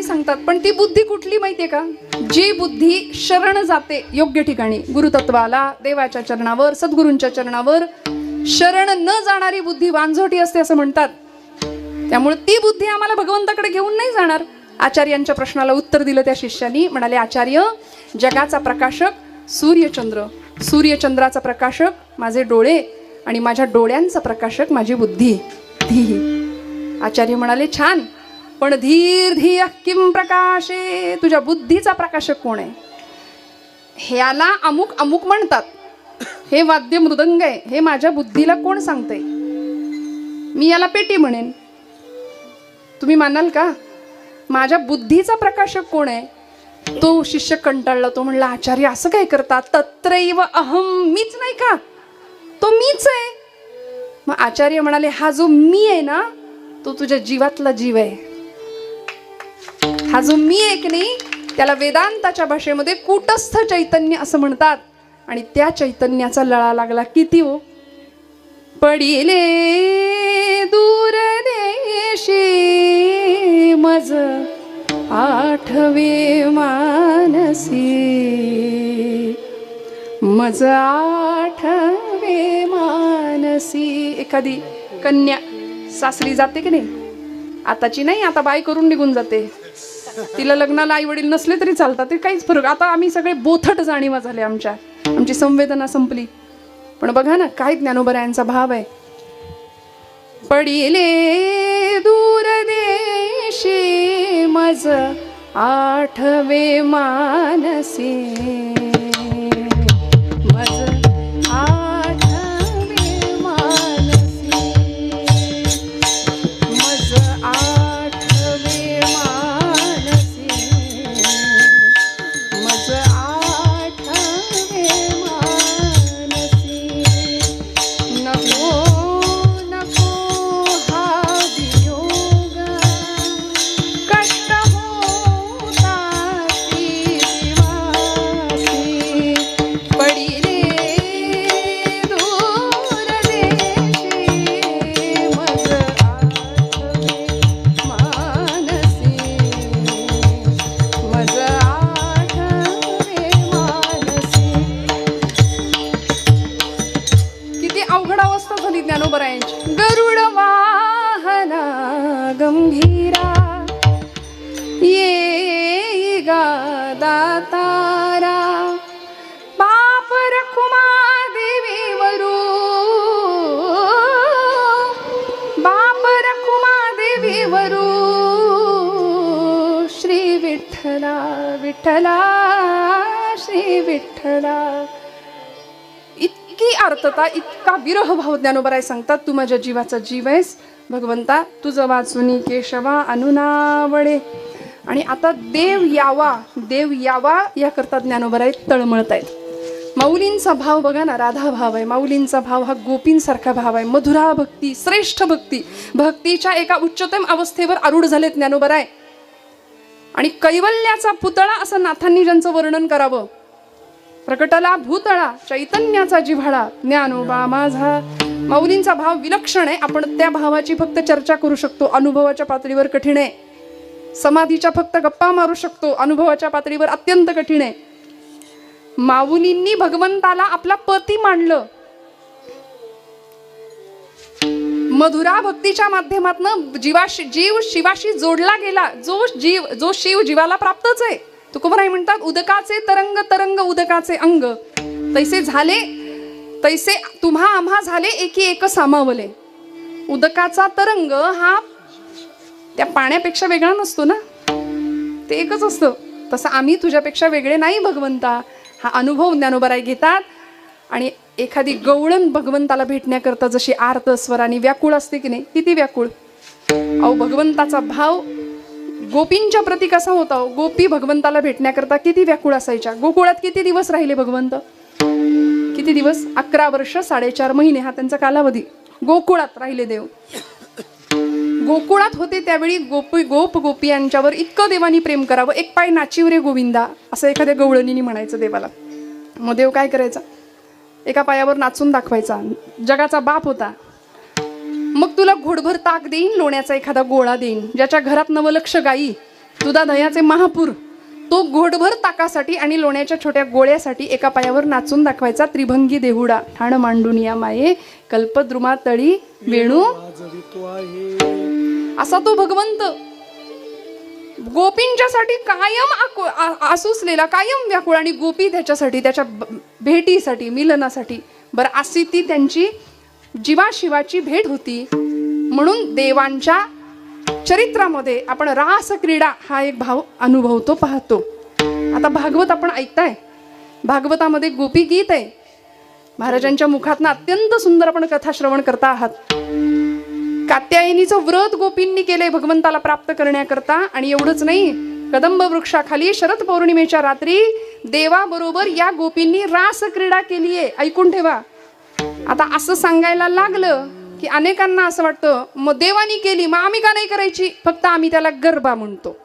सांगतात. पण ती बुद्धी कुठली माहितीये का? जी बुद्धी शरण जाते योग्य ठिकाणी, गुरुतत्वाला, देवाच्या चरणावर, सद्गुरूंच्या चरणावर. शरण न जाणारी बुद्धी वांझोटी असते असं म्हणतात. त्यामुळे ती बुद्धी आम्हाला भगवंताकडे घेऊन नाही जाणार. आचार्यांच्या प्रश्नाला उत्तर दिलं त्या शिष्यानी. म्हणाले, आचार्य, जगाचा प्रकाशक सूर्यचंद्र, सूर्यचंद्राचा प्रकाशक माझे डोळे, आणि माझ्या डोळ्यांचा प्रकाशक माझी बुद्धी. आचार्य म्हणाले, छान, पण धीर धिय किम प्रकाशे, तुझ्या बुद्धीचा प्रकाशक कोण आहे? ह्याला अमुक अमुक म्हणतात, हे वाद्य मृदंग आहे, हे माझ्या बुद्धीला कोण सांगते? मी याला पेटी म्हणेन, तुम्ही मानाल का? माझ्या बुद्धीचा प्रकाशक कोण आहे? तो शिष्य कंटाळला. तो म्हणला, आचार्य असं काय करतात? तत्रैव अहम, मीच नाही का? तो मीच आहे. मग आचार्य म्हणाले, हा जो मी आहे ना, तो तुझ्या जीवातला जीव आहे. हा जो मी एक नाही, त्याला वेदांताच्या भाषेमध्ये कूटस्थ चैतन्य असं म्हणतात. आणि त्या चैतन्याचा लळा लागला किती हो. पडिले दूर देशी मज आठवे मानसी, मज आठवे मानसी. एखादी कन्या सासरी जाते की नाही, आताची नाही, आता बाई करून निघून जाते. तिला लग्नाला आई वडील नसले तरी चालतात, ते काहीच फरक. आता आम्ही सगळे बोथट जाणीवा झाले, आमची संवेदना संपली. पण बघा ना काय ज्ञानोबरायांचा भाव आहे. पडिले दूर देशी मज आठवे मानसी, मज आठवे मानसी, मज आठवे मानसी, मज आठवे मानसी. नको नको हा वियोग, कष्ट होतासी जीवासी. पडिले दूर देशी मज आठवे मानसी, मज आठवे मानसी. किती अवघड अवस्था झाली ज्ञानोबरायांची. गरुड वाहना गंभीरा, ये गा दातारा. बाप रखुमा देवीवरू, बाप रखुमा देवीवरू. श्री विठ्ठला विठ्ठला श्री विठ्ठला. इतकी आर्तता, इतका विरह भाव ज्ञानोबराय सांगतात. तू माझ्या जीवाचा जीव आहेस भगवंता, तुझं वाचुनी केशवा अनुनावडे. आणि आता देव यावा याकरता ज्ञानोबराय तळमळत आहेत. माऊलींचा भाव बघा ना, राधा भाव आहे. माऊलींचा भाव हा गोपींसारखा भाव आहे. मधुरा भक्ती, श्रेष्ठ भक्ती, भक्तीच्या एका उच्चतम अवस्थेवर आरूढ झालेत ज्ञानोबराय. आणि कैवल्याचा पुतळा असं नाथांनी ज्यांचं वर्णन करावं. प्रकटला भूतळा चैतन्याचा जिव्हाळा, ज्ञानोबा माझा. माऊलींचा भाव विलक्षण आहे. आपण त्या भावाची फक्त चर्चा करू शकतो, अनुभवाच्या पातळीवर कठीण आहे. समाधीच्या फक्त गप्पा मारू शकतो, अनुभवाच्या पातळीवर अत्यंत कठीण आहे. माऊलींनी भगवंताला आपला पती मानलं. मधुरा भक्तीच्या माध्यमातून जीव शिवाशी जोडला गेला. जो शिव जीवाला प्राप्तच आहे. तुकोबराय म्हणतात, उदकाचे तरंग तरंग उदकाचे अंग, तैसे झाले तैसे तुम्हा आम्हा झाले एकी एक सामावले. उदकाचा तरंग हा त्या पाण्यापेक्षा वेगळा नसतो ना, ते एकच असतं. तसं आम्ही तुझ्यापेक्षा वेगळे नाही भगवंता. हा अनुभव ज्ञानोबराय घेतात. आणि एखादी गवळण भगवंताला भेटण्याकरता जशी आर्त स्वराने व्याकुळ असते की नाही, किती व्याकुळ. अहो भगवंताचा भाव गोपींच्या प्रती कसा होता. गोपी भगवंताला भेटण्याकरता किती व्याकुळ असायच्या. गोकुळात किती दिवस राहिले भगवंत, किती दिवस, 11 वर्ष 4.5 महिने हा त्यांचा कालावधी. गोकुळात राहिले देव. गोकुळात होते त्यावेळी गोपी यांच्यावर इतकं देवानी प्रेम करावं. एक पाय नाचिव रे गोविंदा असं एखाद्या गवळणीने म्हणायचं देवाला. मग देव काय करायचा, एका पायावर नाचून दाखवायचा. जगाचा बाप होता. मग तुला घोडभर ताक देईन, लोण्याचा एखादा गोळा देईन. ज्याच्या घरात 9 लक्ष गाई, दुधा दह्याचे महापूर, तो घोडभर ताकासाठी आणि लोण्याच्या छोट्या गोळ्यासाठी एका पायावर नाचून दाखवायचा. त्रिभंगी देहुडा ठाण मांडून या माये, कल्पद्रुमा तळी वेणू. असा तो भगवंत गोपींच्यासाठी कायम आसुसलेला, कायम व्याकुळ. आणि गोपी त्याच्यासाठी, त्याच्या भेटीसाठी, मिलनासाठी. बरं, अशी ती त्यांची जीवाशिवाची भेट होती. म्हणून देवांच्या चरित्रामध्ये आपण रास क्रीडा हा एक भाव अनुभवतो, पाहतो. आता भागवत आपण ऐकताय, भागवतामध्ये गोपी गीत आहे. महाराजांच्या मुखातनं अत्यंत सुंदर आपण कथा श्रवण करता आहात. कात्यायनीचं व्रत गोपींनी केलंय भगवंताला प्राप्त करण्याकरता. आणि एवढंच नाही, कदंब वृक्षाखाली शरद पौर्णिमेच्या रात्री देवाबरोबर या गोपींनी रास क्रीडा केलीये. ऐकून ठेवा. आता असं सांगायला लागलं की अनेकांना असं वाटतं मग देवानी केली मग आम्ही का नाही करायची, फक्त आम्ही त्याला गरबा म्हणतो.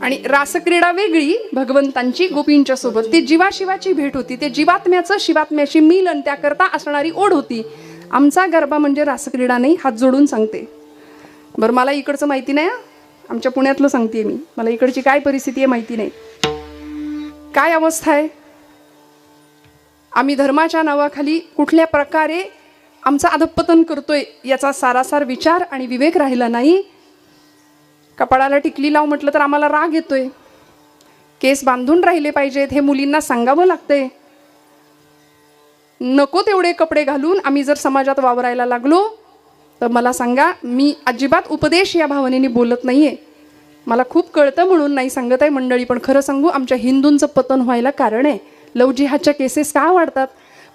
आणि रासक्रीडा वेगळी भगवंतांची गोपींच्या सोबत, ती जीवाशिवाची भेट होती, ते जीवात्म्याचं शिवात्म्याशी मिलन त्याकरता असणारी ओढ होती. आमचा गरबा म्हणजे रासक्रीडा नाही, हात जोडून सांगते. बरं, मला इकडचं माहिती नाही, आमच्या पुण्यातलं सांगते मी, मला इकडची काय परिस्थिती आहे माहिती नाही, काय अवस्था आहे. आम्ही धर्माच्या नावाखाली कुठल्या प्रकारे आमचं अधःपतन करतोय याचा सारासार विचार आणि विवेक राहिला नाही. कपाळाला टिकली लाव म्हटलं तर आम्हाला राग येतोय. केस बांधून राहिले पाहिजेत हे मुलींना सांगावं लागतंय. नको तेवढे कपडे घालून आम्ही जर समाजात वावरायला लागलो तर मला सांगा, मी अजिबात उपदेश या भावनेने बोलत नाहीये, मला खूप कळतं म्हणून नाही सांगत आहे मंडळी. पण खरं सांगू, आमच्या हिंदूंचं पतन व्हायला कारण आहे. लव जिहादच्या केसेस का वाढतात?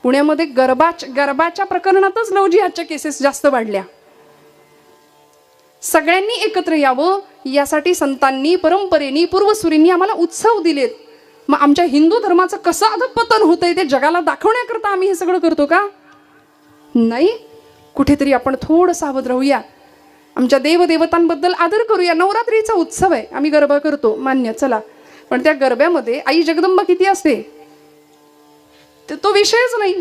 पुण्यामध्ये गरबाच्या प्रकरणातच लव जिहादच्या केसेस जास्त वाढल्या. सगळ्यांनी एकत्र यावं यासाठी संतांनी, परंपरेनी, पूर्वसुरींनी आम्हाला उत्सव दिलेत. मग आमच्या हिंदू धर्माचं कसं अधःपतन होतंय ते जगाला दाखवण्याकरता आम्ही हे सगळं करतो का? नाही. कुठेतरी आपण थोडं सावध राहूया. आमच्या देवदेवतांबद्दल आदर करूया. नवरात्रीचा उत्सव आहे, आम्ही गरबा करतो, मान्य, चला. पण त्या गरब्यामध्ये आई जगदंबा किती असते तो विषयच नाही.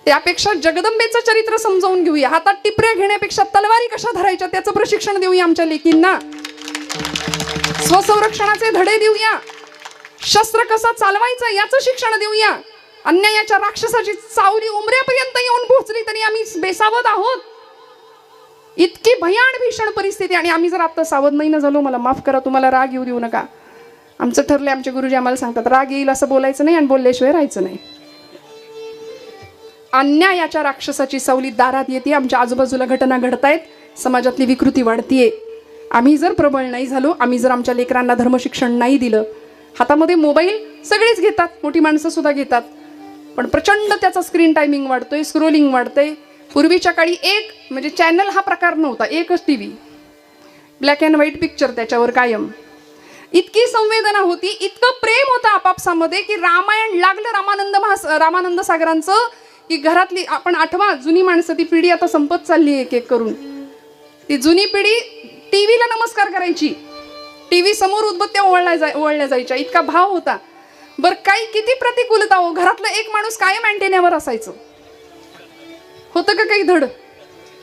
त्यापेक्षा जगदंबेचं चरित्र समजावून घेऊया. हातात टिपऱ्या घेण्यापेक्षा तलवारी कशा धरायच्या त्याचं प्रशिक्षण देऊया आमच्या लेकींना. स्वसंरक्षणाचे धडे देऊया. शस्त्र कसं चालवायचं याचं शिक्षण देऊया. अन्यायाच्या राक्षसाची चावली उमऱ्यापर्यंत येऊन पोहोचली तरी आम्ही बेसावध आहोत. इतकी भयान भीषण परिस्थिती, आणि आम्ही जर आता सावध नाही ना झालो, मला माफ करा, तुम्हाला राग येऊ देऊ नका. आमचं ठरले, आमचे गुरुजी आम्हाला सांगतात, राग येईल असं बोलायचं नाही आणि बोलल्याशिवाय राहायचं नाही. अन्यायाच्या राक्षसाची सावली दारात येते. आमच्या आजूबाजूला घटना घडतायत, समाजातली विकृती वाढतीये. आम्ही जर प्रबळ नाही झालो, आम्ही जर आमच्या लेकरांना धर्मशिक्षण नाही दिलं, हातामध्ये मोबाईल सगळेच घेतात, मोठी माणसं सुद्धा घेतात, पण प्रचंड त्याचा स्क्रीन टायमिंग वाढतोय, स्क्रोलिंग वाढतंय. पूर्वीच्या काळी एक म्हणजे चॅनल हा प्रकार नव्हता, एकच T V, black and white picture त्याच्यावर कायम. इतकी संवेदना होती, इतकं प्रेम होतं आपापसामध्ये की रामायण लागलं रामानंद सागरांचं की घरातली, आपण आठवा, जुनी माणसं, ती पिढी आता संपत चालली एक एक करून. ती जुनी पिढी टीव्हीला नमस्कार करायची, टीव्ही समोर उदबत्त्या ओवाळल्या जायच्या, इतका भाव होता. बरं, काही किती प्रतिकूलता हो, घरातलं एक माणूस कायम अँटेन्यावर असायचं. होतं का काही धड?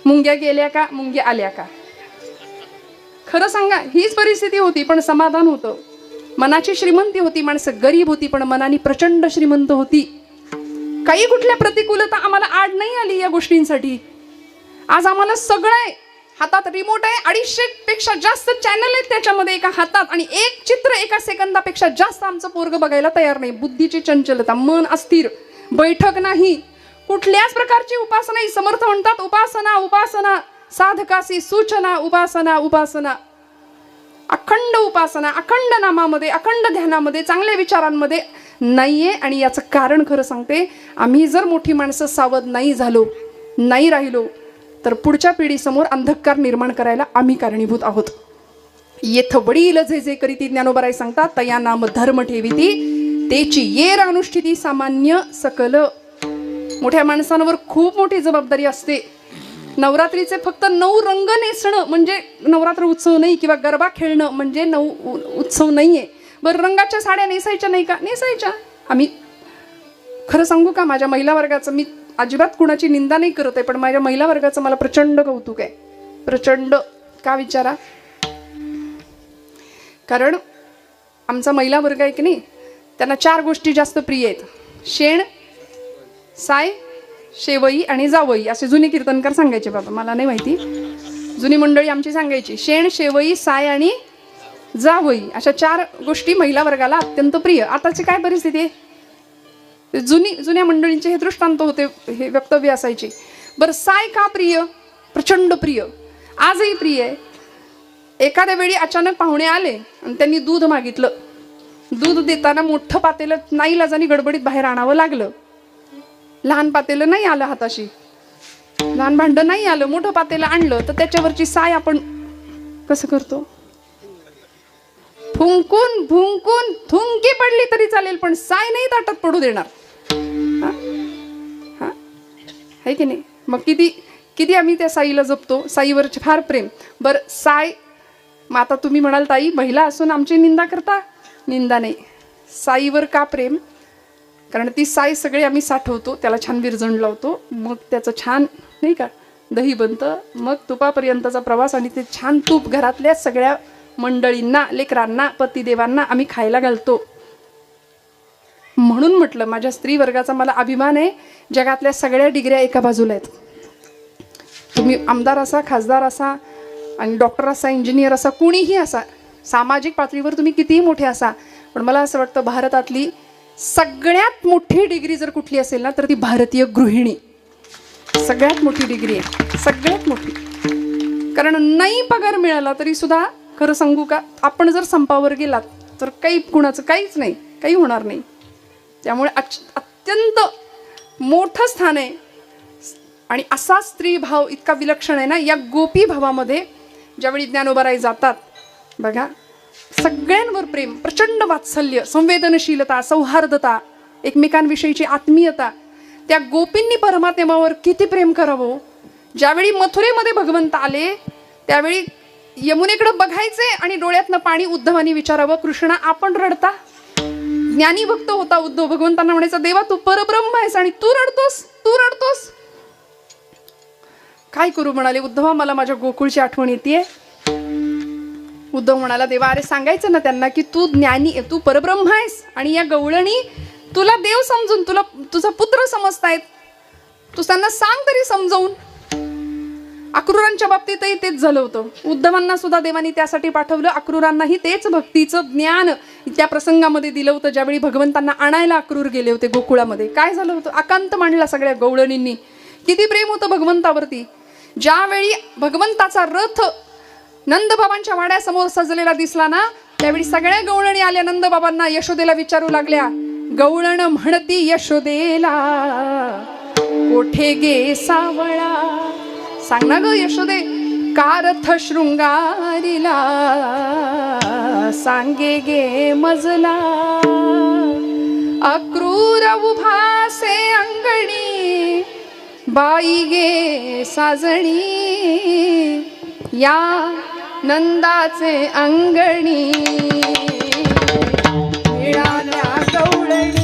मुंग्या गेल्या का, मुंग्या आल्या का? खरं सांगा, हीच परिस्थिती होती, पण समाधान होतं. मनाची श्रीमंती होती, माणसं गरीब होती पण मनाने प्रचंड श्रीमंत होती. काही कुठल्या प्रतिकूलता आम्हाला आड नाही आली या गोष्टींसाठी. आज आम्हाला सगळं आहे, हातात रिमोट आहे, 250 पेक्षा जास्त चॅनल आहेत त्याच्यामध्ये एका हातात, आणि एक चित्र एका सेकंदापेक्षा जास्त आमचं पोरग बघायला तयार नाही. बुद्धीची चंचलता, मन अस्थिर, बैठक नाही, कुठल्याच प्रकारची उपासना नाही. समर्थ म्हणतात, उपासना उपासना साधकासी सूचना, उपासना उपासना, अखंड उपासना, अखंड नामामध्ये, अखंड ध्यानामध्ये, चांगल्या विचारांमध्ये नाहीये. आणि याचं कारण खरं सांगते, आम्ही जर मोठी माणसं सावध नाही झालो, नाही राहिलो, तर पुढच्या पिढीसमोर अंधकार निर्माण करायला आम्ही कारणीभूत आहोत. येथ वडील जे जे करीती ज्ञानोबराय सांगतात, तया नाम धर्म ठेविती, तेची येर अनुष्ठिती सामान्य सकल. मोठ्या माणसांवर खूप मोठी जबाबदारी असते. नवरात्रीचे फक्त 9 रंग नेसणं म्हणजे नवरात्र उत्सव नाही, किंवा गरबा खेळणं म्हणजे उत्सव नाहीये. बरं, रंगाच्या साड्या नेसायच्या नाही का? नेसायच्या. आम्ही खरं सांगू का, माझ्या महिला वर्गाचं, मी अजिबात कुणाची निंदा नाही करत आहे, पण माझ्या महिला वर्गाचं मला प्रचंड कौतुक आहे, प्रचंड. का विचारा? कारण आमचा महिला वर्ग आहे की नाही, त्यांना 4 गोष्टी जास्त प्रिय आहेत: शेण, साय, शेवई आणि जावई. असे जुने कीर्तनकार सांगायचे, बाबा मला नाही माहिती, जुनी मंडळी आमची सांगायची. शेण, शेवई, साय आणि जावई, अशा 4 गोष्टी महिला वर्गाला अत्यंत प्रिय. आताची काय परिस्थिती आहे? जुन्या मंडळींचे हे दृष्टांत होते, हे वक्तव्य असायचे. बरं, साय का प्रिय? प्रचंड प्रिय, आजही प्रिय आहे. एखाद्या वेळी अचानक पाहुणे आले आणि त्यांनी दूध मागितलं. दूध देताना मोठं पातेलं नाईलाजाने गडबडीत बाहेर आणावं लागलं. लहान पातेलं नाही आलं हाताशी, लहान भांड नाही आलं, मोठं पातेलं आणलं, तर त्याच्यावरची साय आपण कसं करतो? फुंकून भुंकून थुंकी पडली तरी चालेल, पण साय नाही ताटात पडू देणार. आहे की नाही? मग किती किती आम्ही त्या साईला जपतो, साईवरचे फार प्रेम. बरं साई, मग आता तुम्ही म्हणाल ताई महिला असून आमची निंदा करता. निंदा नाही, साईवर का प्रेम? कारण ती साई सगळे आम्ही साठवतो, त्याला छान विरजण लावतो, मग त्याचं छान नाही का दही बनतं, मग तुपापर्यंतचा प्रवास, आणि ते छान तूप घरातल्या सगळ्या मंडळींना, लेकरांना, पतिदेवांना आम्ही खायला घालतो. म्हणून म्हटलं माझ्या स्त्री वर्गाचा मला अभिमान आहे. जगातल्या सगळ्या डिग्र्या एका बाजूला आहेत. तुम्ही आमदार असा, खासदार असा, आणि डॉक्टर असा, इंजिनियर असा, कुणीही असा, सामाजिक पातळीवर तुम्ही कितीही मोठे असा, पण मला असं वाटतं भारतातली सगळ्यात मोठी डिग्री जर कुठली असेल ना तर ती भारतीय गृहिणी सगळ्यात मोठी डिग्री आहे, सगळ्यात मोठी. कारण नाही पगार मिळाला तरी सुद्धा खरं सांगू का, आपण जर संपावर गेलात तर काही कुणाचं काहीच नाही, काही होणार नाही. त्यामुळे अत्यंत मोठं स्थान आहे. आणि असा स्त्री भाव इतका विलक्षण आहे ना, या गोपी भावामध्ये ज्यावेळी ज्ञानोबाराई जातात बघा, सगळ्यांवर प्रेम, प्रचंड वात्सल्य, संवेदनशीलता, सौहार्दता, एकमेकांविषयीची आत्मीयता. त्या गोपींनी परमात्म्यावर किती प्रेम करावं. ज्यावेळी मथुरेमध्ये भगवंत आले त्यावेळी यमुनेकडे बघायचे आणि डोळ्यातनं पाणी उद्धवानी विचारावं, कृष्णा आपण रडता? ज्ञानी भक्त होता उद्धव, भगवंतांना म्हणायचा देवा तू परब्रह्म आहेस आणि तू रडतोस, तू रडतोस. काय करू म्हणाले उद्धवा, मला माझ्या गोकुळची आठवण येते. उद्धव म्हणाला देवा अरे सांगायचं ना त्यांना की तू ज्ञानी, तू परब्रह्म आहेस आणि या गवळणी तुला देव समजून तुला तुझा पुत्र समजतायत, तू त्यांना सांग तरी समजावून. अक्रूरांच्या बाबतीतही तेच झालं होतं. उद्धवांना सुद्धा देवानी त्यासाठी पाठवलं, अक्रूरांनाही तेच भक्तीचं ज्ञान त्या प्रसंगामध्ये दिलं होतं. ज्यावेळी भगवंतांना आणायला अक्रूर गेले होते गोकुळामध्ये, काय झालं होतं, आकांत मांडला सगळ्या गवळणींनी. किती प्रेम होतं भगवंतावरती. ज्यावेळी भगवंताचा रथ नंदबाबांच्या वाड्यासमोर सजलेला दिसला ना, त्यावेळी सगळ्या गवळणी आल्या नंदबाबांना, यशोदेला विचारू लागल्या, गवळण म्हणती यशोदेला कोठे गे सावळा. सांग ना ग यशोदे, का रथ शृंगारीला सांगे गे मजला. अक्रूर उभासे अंगणी बाई गे साजणी, या नंदाचे अंगणी मिळाल्या गवळणी.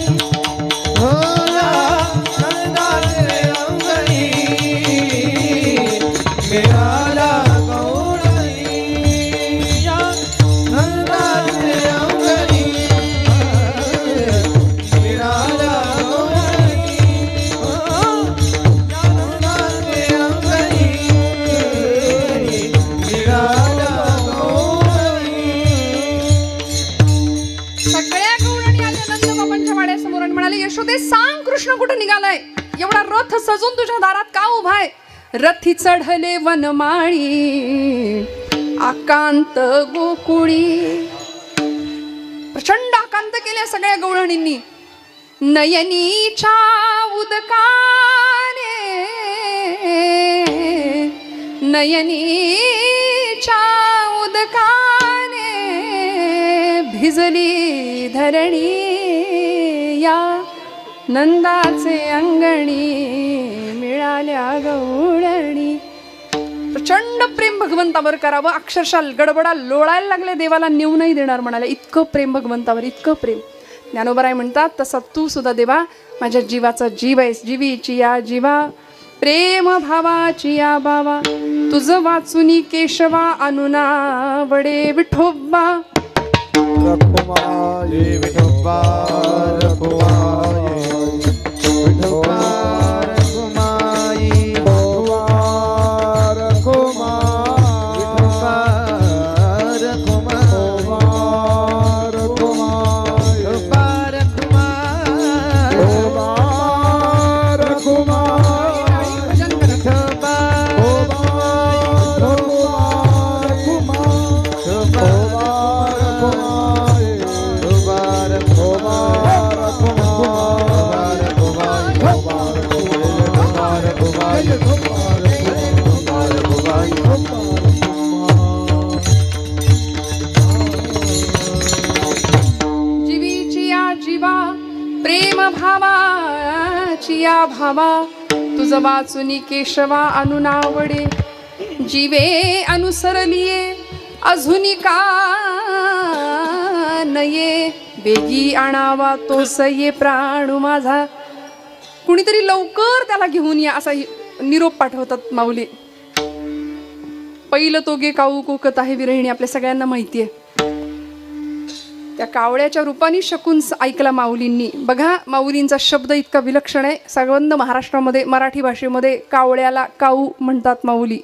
यशोदे सांग कृष्ण कुठे निघालाय, एवढा रथ सजून तुझ्या दारात का उभाय. रथी चढले वनमाळी आकांत गोकुळी. प्रचंड आकांत केल्या सगळ्या गवळणींनी. नयनीच्या उदकाने, नयनीच्या उदकाने भिजली धरणी, या नंदाचे अंगणी मिळाल्या गवळणी. प्रचंड प्रेम भगवंतावर करावं, अक्षरशः गडबडा लोळायला लागले, देवाला नेऊ नाही देणार म्हणाले, इतकं प्रेम भगवंतावर, इतकं प्रेम. ज्ञानोबाराय म्हणतात तसा तू सुद्धा देवा माझ्या जीवाचा जीव आहेस, जीवीची या जीवा प्रेम भावाची या बावा. तुझं वाचुनी केशवा अनुना वडे विठोबा. रखुमाई विठोबा रखुमाई विठोबा रखुमाई विठोबा रखुमाई विठोबा रखुमाई विठोबा रखुमाई विठोबा रखुमाई विठोबा जीवीची या जीवा प्रेम भावाची या भावा. तुझ वाचुनी केशवा अनुनावडे जीवे अनुसरलिये अजूनी का नये बेगी आणावा तो सये प्राणू माझा. कुणीतरी लवकर त्याला घेऊन या असा निरोप पाठवतात माऊली. पहिलं तोगे काऊ कोकत आहे विरहिणी आपल्या सगळ्यांना माहिती आहे. त्या कावळ्याच्या रूपाने शकून ऐकला माऊलींनी. बघा माऊलींचा शब्द इतका विलक्षण आहे. संबंध महाराष्ट्रामध्ये मराठी भाषेमध्ये कावळ्याला काऊ म्हणतात माऊली.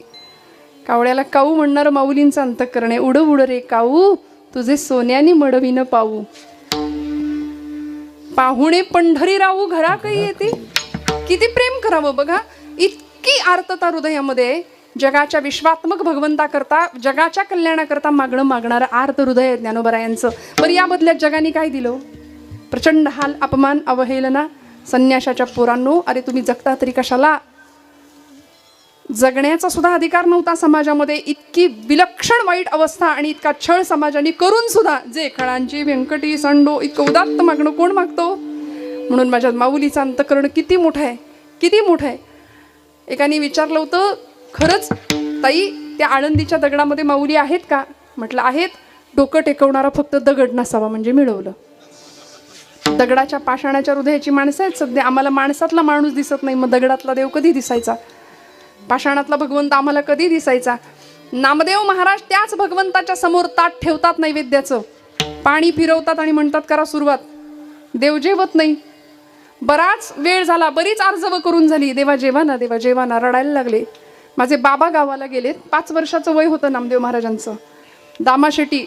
कावळ्याला काऊ म्हणणारं माऊलींचं अंतःकरण आहे. उड उड रे काऊ तुझे सोन्याने मडविन पाऊ. पाहुणे पंढरी राहू घरा काही येते. किती प्रेम करावं बघा. इतकी आर्तता हृदयामध्ये. जगाच्या विश्वात्मक भगवंताकरता जगाच्या कल्याणाकरता मागणारं आर्त हृदय आहे ज्ञानोबरायांचं. बरं या बदल्यात जगाने काय दिलं. प्रचंड हाल अपमान अवहेलना. संन्याशाच्या पोरांनो अरे तुम्ही जगता तरी कशाला. जगण्याचा सुद्धा अधिकार नव्हता समाजामध्ये. इतकी विलक्षण वाईट अवस्था आणि इतका छळ समाजाने करून सुद्धा जे खळांची व्यंकटी संडो इतकं उदात्त मागणं कोण मागतो. म्हणून माझ्या माऊलीचं अंतःकरण किती मोठं आहे किती मोठं आहे. एकाने विचारलं होतं खरंच ताई त्या आळंदीच्या दगडामध्ये माऊली आहेत का. म्हटलं आहेत. डोकं टेकवणारा फक्त दगड नसावा म्हणजे मिळवलं. दगडाच्या पाषाणाच्या हृदयाची माणसं आहेत सध्या. आम्हाला माणसातला माणूस दिसत नाही. मग दगडातला देव कधी दिसायचा. पाषाणातला भगवंत आम्हाला कधी दिसायचा. नामदेव महाराज त्याच भगवंताच्या समोर ताट ठेवतात नैवेद्याचं. पाणी फिरवतात आणि म्हणतात करा सुरुवात. देव जेवत नाही. बराच वेळ झाला. बरीच अर्जव करून झाली. देवा जेवा ना देवा जेवा ना. रडायला लागले. माझे बाबा गावाला गेलेत. 5 वर्षाचं वय होतं नामदेव महाराजांचं. दामाशेटी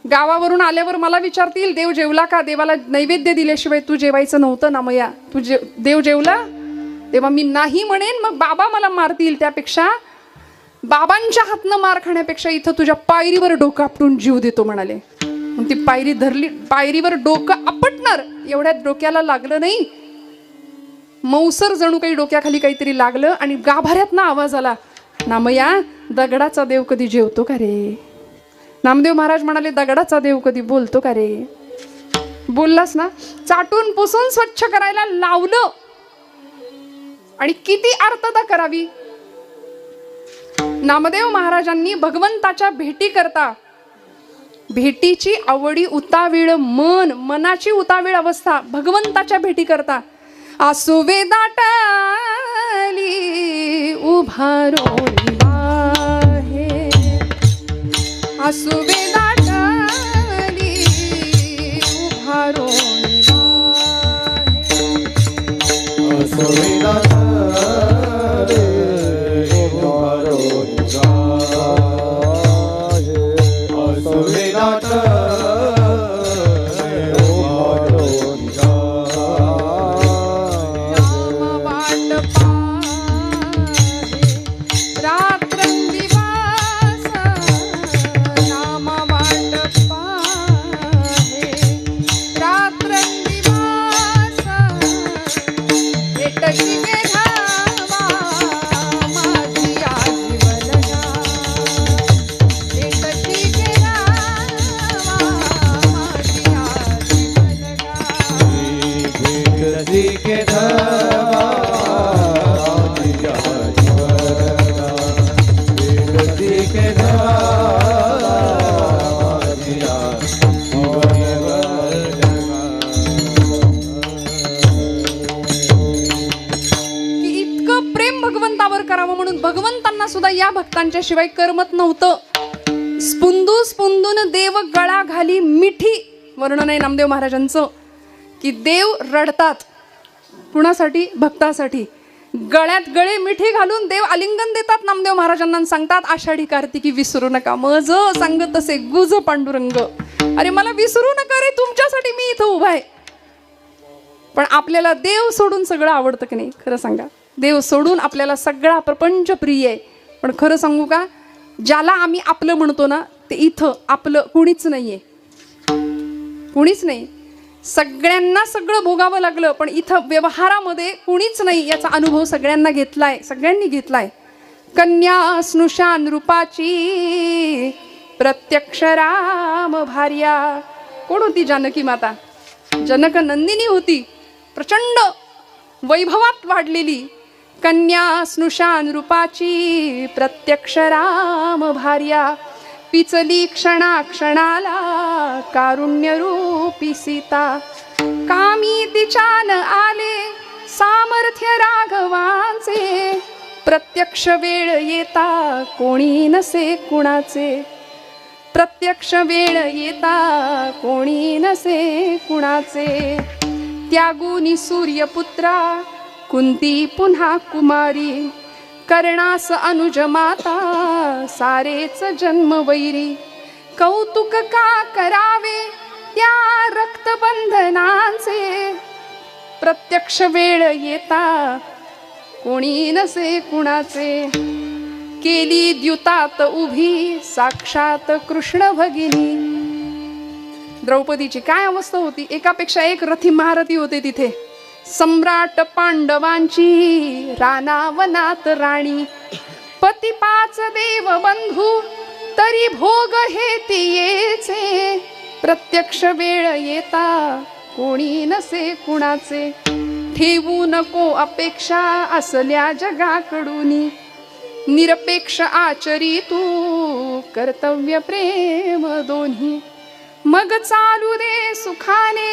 गावावरून आल्यावर मला विचारतील देव जेवला का. देवाला नैवेद्य दिल्याशिवाय तू जेवायचं नव्हतं ना मया. तू देव जेवला. तेव्हा मी नाही म्हणेन मग बाबा मला मारतील. त्यापेक्षा बाबांच्या हातनं मार खाण्यापेक्षा इथं तुझ्या पायरीवर डोकं आपटून जीव देतो म्हणाले. मग ती पायरी धरली. पायरीवर डोकं आपटणार एवढ्यात डोक्याला लागलं नाही. मौसर जणू काही डोक्याखाली काहीतरी लागलं आणि गाभाऱ्यात ना आवाज आला. नामया दगडाचा देव कधी जेवतो का रे. नामदेव महाराज म्हणाले दगडाचा देव कधी बोलतो का रे. बोललास ना. चाटून पुसून स्वच्छ करायला लावलं. आणि किती आर्तता करावी. नामदेव महाराजांनी भगवंताच्या भेटी करता भेटीची आवडी उतावीळ मन मनाची उतावीळ अवस्था भगवंताच्या भेटी करता आसुवे दाटली उभारोनी बाहेर. आसुवे दाटली उभारोनी बाहेर. भगवंतांना सुद्धा या भक्तांच्या शिवाय करमत नव्हतं. स्पुंदू स्पुंदून देव गळा घाली मिठी. वर्णन आहे नामदेव महाराजांचं की देव रडतात. कुणासाठी. भक्तासाठी. गळ्यात गळे मिठी घालून देव आलिंगन देतात नामदेव महाराजांना. सांगतात आषाढी कार्तिकी विसरू नका मज सांगत तसे गुज पांडुरंग. अरे मला विसरू नका रे तुमच्यासाठी मी इथं उभा आहे. पण आपल्याला देव सोडून सगळं आवडतं की नाही. खरं सांगा. देव सोडून आपल्याला सगळा प्रपंच प्रिय आहे. पण खरं सांगू का ज्याला आम्ही आपलं म्हणतो ना ते इथं आपलं कुणीच नाहीये. कुणीच नाही. सगळ्यांना सगळं भोगावं लागलं पण इथं व्यवहारामध्ये कुणीच नाही याचा अनुभव सगळ्यांना घेतलाय. सगळ्यांनी घेतलाय. कन्या स्नुषान रूपाची प्रत्यक्ष राम भार्या. कोण होती. जानकी माता. जनक नंदिनी होती. प्रचंड वैभवात वाढलेली. कन्या स्नुषान रूपाची प्रत्यक्ष राम भार्या, पिचली क्षणाक्षणाला कारुण्य रूपी सीता, कामी तिच्यान आले सामर्थ्य राघवांचे, प्रत्यक्ष वेळ येता कोणी नसे कुणाचे, प्रत्यक्ष वेळ येता कोणी नसे कुणाचे, त्यागुनी सूर्यपुत्रा कुंती पुन्हा कुमारी, कर्णास अनुज माता सारेच जन्मवैरी, कौतुक का करावे त्या रक्तबंधनांचे, प्रत्यक्ष वेळ येता कोणी नसे कुणाचे, केली द्युतात उभी साक्षात कृष्ण भगिनी. द्रौपदीची काय अवस्था होती, एकापेक्षा एक रथी महारथी होते तिथे. सम्राट पांडवांची रानावनात राणी, पती 5 देव बंधू तरी भोग हे तियेचे, प्रत्यक्ष वेळ येता कोणी नसे कुणाचे, ठेवू नको अपेक्षा असल्या जगाकडूनी, निरपेक्ष आचरी तू कर्तव्य प्रेम दोन्ही, मग चालू दे सुखाने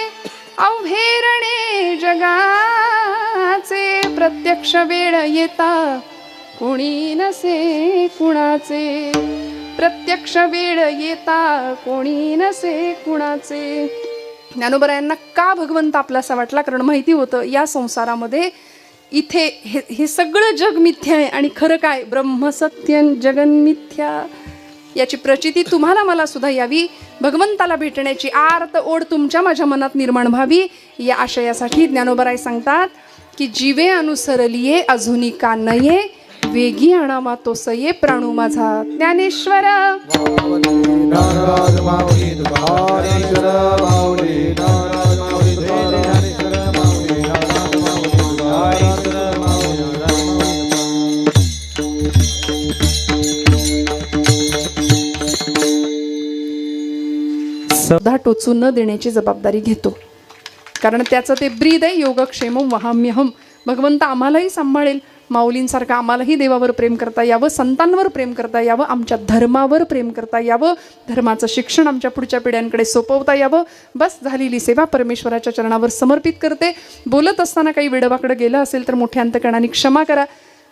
अवघेरणे जगाचे, प्रत्यक्ष वेळ येता कोणी नसे कुणाचे, प्रत्यक्ष वेळ येता कोणी नसे कुणाचे. ज्ञानोबरायांना का भगवंत आपलासा वाटला, कारण माहिती होतं या संसारामध्ये इथे हे सगळं जग मिथ्या आहे आणि खरं काय ब्रह्मसत्यं जगन मिथ्या, याची प्रचिती तुम्हाला मला सुद्धा यावी, भगवंताला भेटण्याची आर्त ओढ तुमच्या माझ्या मनात निर्माण व्हावी, या आशयासाठी ज्ञानोबराय सांगतात की जीवे अनुसरलिये अजूनी का नये, वेगी आणावा तो सये प्राणू माझा. ज्ञानेश्वर सुद्धा टोचू न देण्याची जबाबदारी घेतो, कारण त्याचं ते ब्रीद आहे, योगक्षेमं वहाम्यहम. भगवंत आम्हालाही सांभाळेल, माऊलींसारखं आम्हालाही देवावर प्रेम करता यावं, संतांवर प्रेम करता यावं, आमच्या धर्मावर प्रेम करता यावं, धर्माचं शिक्षण आमच्या पुढच्या पिढ्यांकडे सोपवता यावं. बस झालेली सेवा परमेश्वराच्या चरणावर समर्पित करते. बोलत असताना काही वेडवाकडं गेलं असेल तर मोठ्या अंतकरणाने क्षमा करा.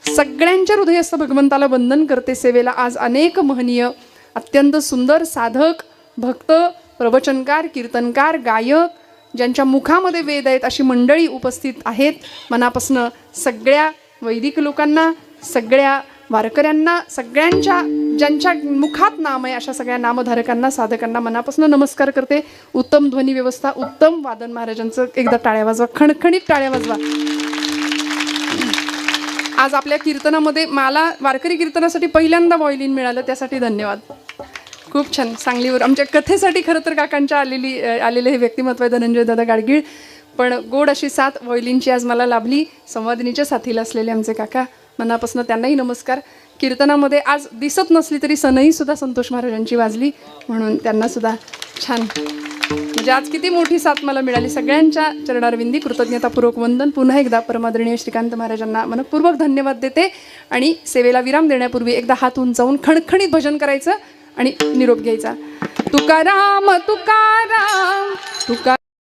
सगळ्यांच्या हृदयस्थ भगवंताला वंदन करते. सेवेला आज अनेक महनीय अत्यंत सुंदर साधक, भक्त, प्रवचनकार, कीर्तनकार, गायक, ज्यांच्या मुखामध्ये वेद आहेत अशी मंडळी उपस्थित आहेत. मनापासून सगळ्या वैदिक लोकांना, सगळ्या वारकऱ्यांना, सगळ्यांच्या ज्यांच्या मुखात नाम आहे अशा सगळ्या नामधारकांना, साधकांना मनापासून नमस्कार करते. उत्तम ध्वनी व्यवस्था, उत्तम वादन महाराजांचं एकदा टाळ्या वाजवा, खणखणीत टाळ्या वाजवा. आज आपल्या कीर्तनामध्ये मला वारकरी कीर्तनासाठी पहिल्यांदा व्हायोलिन मिळालं, त्यासाठी धन्यवाद. खूप छान. सांगलीवर आमच्या कथेसाठी खरं तर काकांच्या आलेले हे व्यक्तिमत्व आहे धनंजय दादा गाडगीळ, पण गोड अशी साथ व्हायोलिनची आज मला लाभली. संवादिनीच्या साथीला असलेले आमचे काका, मनापासून त्यांनाही नमस्कार. कीर्तनामध्ये आज दिसत नसली तरी सनई सुद्धा संतोष महाराजांची वाजली, म्हणून त्यांना सुद्धा छान, म्हणजे आज किती मोठी साथ मला मिळाली. सगळ्यांच्या चरणारविंदी कृतज्ञतापूर्वक वंदन. पुन्हा एकदा परमादरणीय श्रीकांत महाराजांना मनपूर्वक धन्यवाद देते आणि सेवेला विराम देण्यापूर्वी एकदा हात उंचावून खणखणीत भजन करायचं आणि निरोप घ्यायचा. तुकाराम तुकाराम तुका